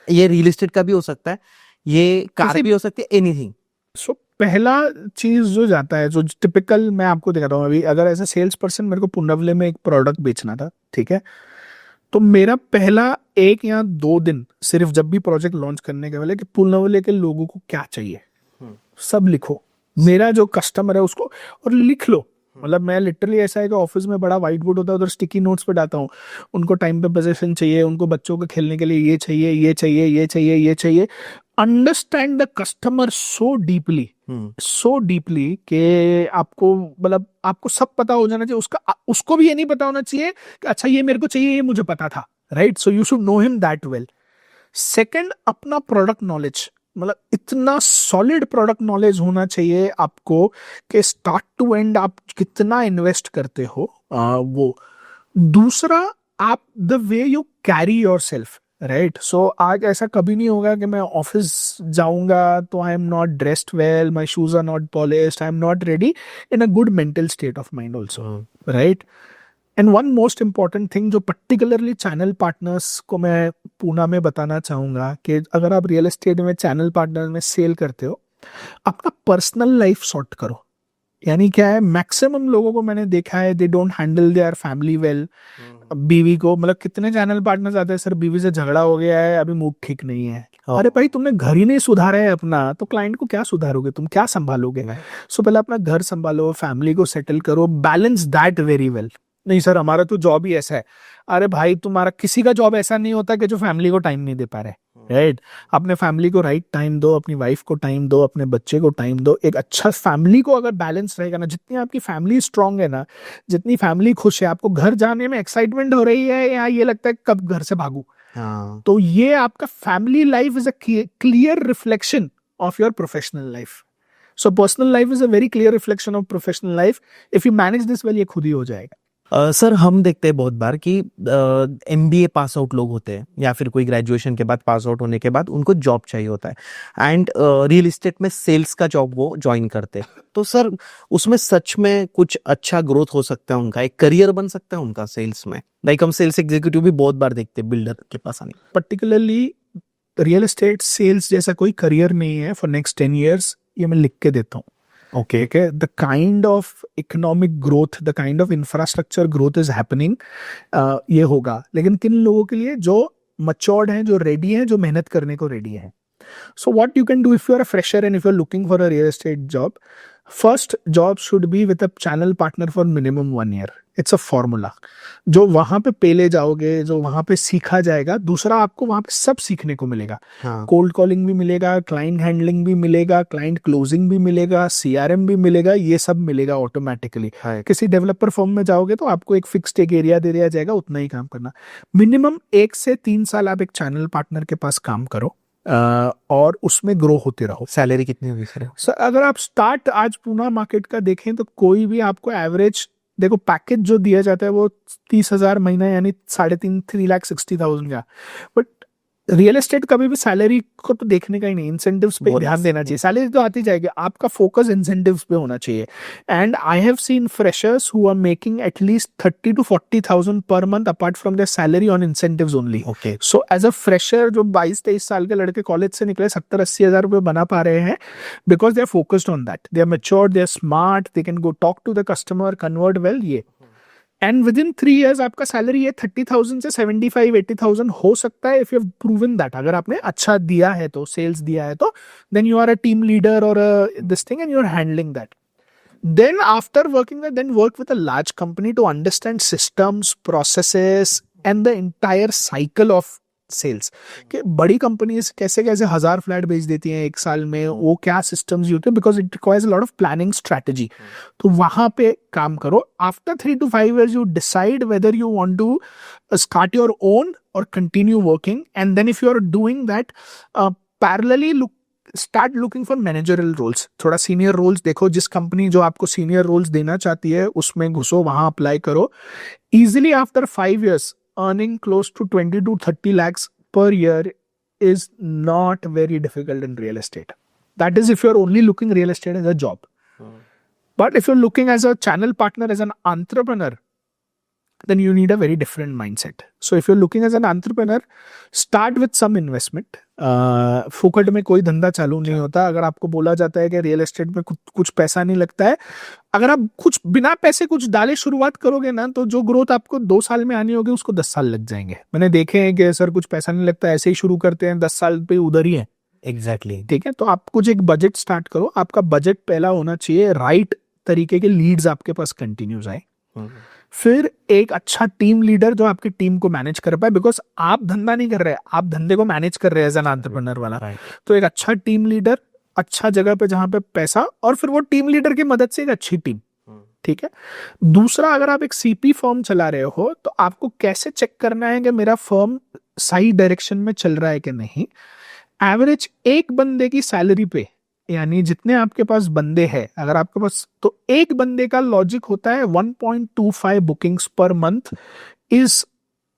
ये रियल एस्टेट का भी हो सकता है, ये कार भी हो सकती है, एनीथिंग. सो पहला चीज जो जाता है, जो टिपिकल मैं आपको दिखाता हूँ. अभी अगर एज अ सेल्स पर्सन मेरे को पुनवले में एक प्रोडक्ट बेचना था, ठीक है, तो मेरा पहला 1 या 2 दिन सिर्फ जब भी प्रोजेक्ट लॉन्च करने के वाले कि पुनवले के लोगों को क्या चाहिए सब लिखो, मेरा जो कस्टमर है उसको, और लिख लो. मतलब मैं लिटरली ऐसा है कि ऑफिस में बड़ा व्हाइट बोर्ड होता है, उधर स्टिकी नोट्स पे डालता हूँ. उनको टाइम पे पोजीशन चाहिए, उनको बच्चों को खेलने के लिए ये चाहिए. Understand the customer so deeply कि आपको, मतलब आपको सब पता हो जाना चाहिए. उसको भी ये नहीं पता होना चाहिए कि अच्छा ये मेरे को चाहिए, ये मुझे पता था, right? So you should know him that well. Second, अपना प्रोडक्ट नॉलेज, मतलब इतना सॉलिड प्रोडक्ट नॉलेज होना चाहिए आपको कि स्टार्ट टू एंड आप कितना इन्वेस्ट करते हो वो. दूसरा, आप the way you carry yourself, right? So आज ऐसा कभी नहीं होगा कि मैं ऑफिस जाऊंगा तो I am not dressed well, my shoes are not polished, I am not ready in a good mental state of mind also, right? And one most important thing जो पर्टिकुलरली चैनल पार्टनर्स को मैं पूना में बताना चाहूंगा कि अगर आप real estate में चैनल पार्टनर में सेल करते हो, अपना पर्सनल लाइफ सॉर्ट करो. यानी क्या है, मैक्सिमम लोगों को मैंने देखा है they don't handle their family well. बीवी को, मतलब कितने चैनल पार्टनर्स आते हैं, सर बीवी से झगड़ा हो गया है, अभी मूड ठीक नहीं है। हाँ। अरे भाई तुमने घर ही नहीं सुधारा है अपना, तो क्लाइंट को क्या सुधारोगे, तुम क्या संभालोगे? सो पहले अपना घर संभालो, फैमिली को सेटल करो, बैलेंस दैट वेरी वेल। नहीं सर हमारा तो जॉब ही ऐसा है। अरे भाई तुम्हारा किसी का जॉब ऐसा नहीं होता कि जो फैमिली को टाइम नहीं दे पा रहे, राइट? अपने फैमिली को राइट टाइम दो, अपनी वाइफ को टाइम दो, अपने बच्चे को टाइम दो। एक अच्छा फैमिली को अगर बैलेंस रहेगा ना, जितनी आपकी फैमिली स्ट्रांग है ना, जितनी फैमिली खुश है, आपको घर जाने में एक्साइटमेंट हो रही है या ये लगता है कब घर से भागू, हाँ। तो ये आपका family life is a clear reflection of your professional life. So personal life is a very clear reflection of professional life. If you manage this well, ये खुद ही हो जाएगा। सर हम देखते हैं बहुत बार कि MBA पास आउट लोग होते हैं या फिर कोई ग्रेजुएशन के बाद पास आउट होने के बाद उनको जॉब चाहिए होता है एंड रियल इस्टेट में सेल्स का जॉब वो ज्वाइन करते हैं। तो सर उसमें सच में कुछ अच्छा ग्रोथ हो सकता है, उनका एक करियर बन सकता है उनका सेल्स में। लाइक हम सेल्स एग्जीक्यूटिव भी बहुत बार देखते हैं बिल्डर के पास आने। पर्टिकुलरली रियल एस्टेट सेल्स जैसा कोई करियर नहीं है फॉर नेक्स्ट 10 years, ये मैं लिख के देता हूँ। ओके। ठीक है, the kind of economic growth, the kind of infrastructure growth is happening, ये होगा। लेकिन किन लोगों के लिए? जो मच्योर्ड हैं, जो रेडी हैं, जो मेहनत करने को रेडी हैं। So what you can do if you are a fresher and if you're looking for a real estate job, first job should be with a channel partner for minimum 1 year. It's a formula. जो वहां पे पेले जाओगे, जो वहां पे सीखा जाएगा। दूसरा, आपको वहां पे सब सीखने को मिलेगा। हाँ। कोल्ड कॉलिंग भी मिलेगा, क्लाइंट हैंडलिंग भी मिलेगा, क्लाइंट क्लोजिंग भी मिलेगा, CRM भी मिलेगा, ये सब मिलेगा ऑटोमेटिकली। किसी डेवलपर फर्म में जाओगे तो आपको एक फिक्स्ड एक एरिया दे दिया जाएगा, उतना ही काम करना। मिनिमम 1 से 3 साल आप एक चैनल पार्टनर के पास काम करो और उसमें ग्रो होते रहो। सैलरी कितनी होगी सर? सर अगर आप स्टार्ट आज पूना मार्केट का देखें तो कोई भी आपको एवरेज, देखो पैकेज जो दिया जाता है वो 30,000 महीना, यानी 3,60,000 का। बट रियल एस्टेट कभी भी सैलरी को तो देखने का ही नहीं, इंसेंटिव्स पे ध्यान देना चाहिए। सैलरी तो आती जाएगी, आपका फोकस इंसेंटिव्स पे होना चाहिए। And I have seen freshers who are making at least 30,000 to 40,000 per month apart from their salary on incentives only. Okay. So as a fresher जो 22-23 साल के लड़के कॉलेज से निकले 70-80 हजार रुपए बना पा रहे हैं, because they are focused on that, they are matured, they are smart, they can go talk to the customer, convert well. ये एंड विद इन 3 years आपका सैलरी ये 30,000 से 75-80,000 हो सकता है, if you have proven that. अगर आपने अच्छा दिया है तो, सेल्स दिया है तो, then you are a team leader और this thing and you are handling that. Then after working there, then work with a large company to understand systems, processes and the entire cycle of sales. कि बड़ी companies कैसे कैसे 1000 flat बेच देती हैं एक साल में, वो क्या सिस्टम्स यूज होते हैं, because it requires a lot of planning strategy. तो वहां पे काम करो। After 3 to 5 years you decide whether you want to start your own or continue working, and then if you are doing that parallelly start looking for managerial roles. थोड़ा senior roles देखो, जिस company जो आपको senior roles देना चाहती है उसमें घुसो, वहां अप्लाई करो। Easily after 5 years earning close to 20 to 30 lakhs per year is not very difficult in real estate. That is if you're only looking real estate as a job. But if you're looking as a channel partner, as an entrepreneur, then you need a very different mindset. So if you're looking as an entrepreneur, start with some investment. फुकट में कोई धंधा चालू नहीं होता। अगर आपको बोला जाता है कि रियल एस्टेट में कुछ पैसा नहीं लगता है, अगर आप कुछ बिना पैसे कुछ डाले शुरुआत करोगे ना, तो जो ग्रोथ आपको 2 साल में आनी होगी उसको 10 साल लग जाएंगे। मैंने देखे हैं कि सर कुछ पैसा नहीं लगता, ऐसे ही शुरू करते हैं, 10 साल पे उधर ही है। एग्जैक्टली। ठीक है, तो आप कुछ एक बजट स्टार्ट करो। आपका बजट पहला होना चाहिए, राइट तरीके के लीड्स आपके पास कंटिन्यूज आए। फिर एक अच्छा टीम लीडर जो आपकी टीम को मैनेज कर पाए, बिकॉज आप धंधा नहीं कर रहे, आप धंधे को मैनेज कर रहे हैं एज एन एंटरप्रेन्योर वाला। तो एक अच्छा टीम लीडर, अच्छा जगह पे जहां पे पैसा, और फिर वो टीम लीडर की मदद से एक अच्छी टीम। ठीक है। दूसरा, अगर आप एक CP फर्म चला रहे हो तो आपको कैसे चेक करना है कि मेरा फर्म सही डायरेक्शन में चल रहा है कि नहीं। एवरेज एक बंदे की सैलरी पे, यानी जितने आपके पास बंदे हैं, अगर आपके पास, तो एक बंदे का लॉजिक होता है 1.25 bookings per month is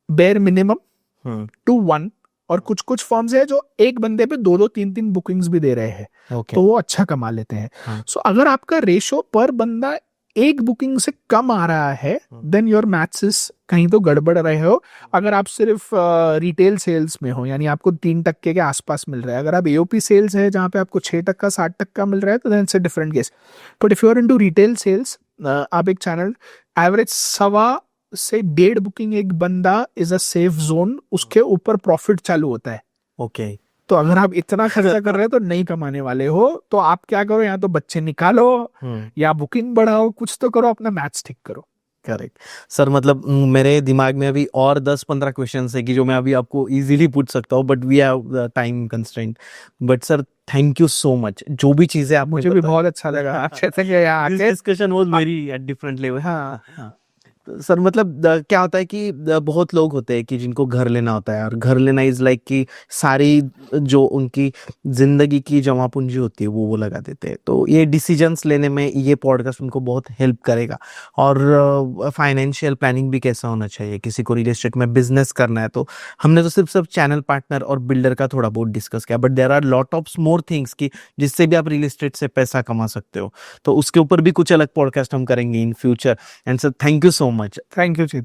bare minimum to 1। और कुछ कुछ फर्म्स है जो एक बंदे पे 2-2, 3-3 बुकिंग्स भी दे रहे हैं। तो वो अच्छा कमा लेते हैं। सो अगर आपका रेशो पर बंदा एक बुकिंग से कम आ रहा है, देन योर मैथ्स इज कहीं तो गड़बड़ रहे हो। अगर आप सिर्फ रिटेल सेल्स में हो, यानी आपको 3% के आसपास मिल रहा है, अगर आप एओपी सेल्स है जहाँ पे आपको 6% 60% मिल रहा है, तो then it's a different case. But if you are into retail sales, आप एक चैनल एवरेज 1.25 बुकिंग एक बंदा इज अ सेफ जोन, उसके ऊपर प्रॉफिट चालू होता है। ओके। तो अगर आप इतना खर्चा कर रहे हो तो नहीं कमाने वाले हो, तो आप क्या करो, या तो बच्चे निकालो या बुकिंग बढ़ाओ, कुछ तो करो, अपना मैथ्स ठीक करो। करेक्ट सर, मतलब मेरे दिमाग में अभी और 10-15 क्वेश्चंस है कि जो मैं अभी आपको इजीली पूछ सकता हूँ, but we have time constraint. But sir thank you so much, जो भी चीजें आपने मुझे भी बहुत अच्छा लगा आपसे यहाँ आके। Discussion was very at different level. हाँ हाँ। तो सर मतलब क्या होता है कि बहुत लोग होते हैं कि जिनको घर लेना होता है, और घर लेना इज लाइक कि सारी जो उनकी जिंदगी की जमा पूंजी होती है वो लगा देते हैं। तो ये डिसीजंस लेने में ये पॉडकास्ट उनको बहुत हेल्प करेगा। और फाइनेंशियल प्लानिंग भी कैसा होना चाहिए, किसी को रियल एस्टेट में बिजनेस करना है, तो हमने तो सिर्फ चैनल पार्टनर और बिल्डर का थोड़ा बहुत डिस्कस किया, but there are lot of more things की जिससे भी आप रियल एस्टेट से पैसा कमा सकते हो। तो उसके ऊपर भी कुछ अलग पॉडकास्ट हम करेंगे in future. And sir thank you so much. Thank you Chetan.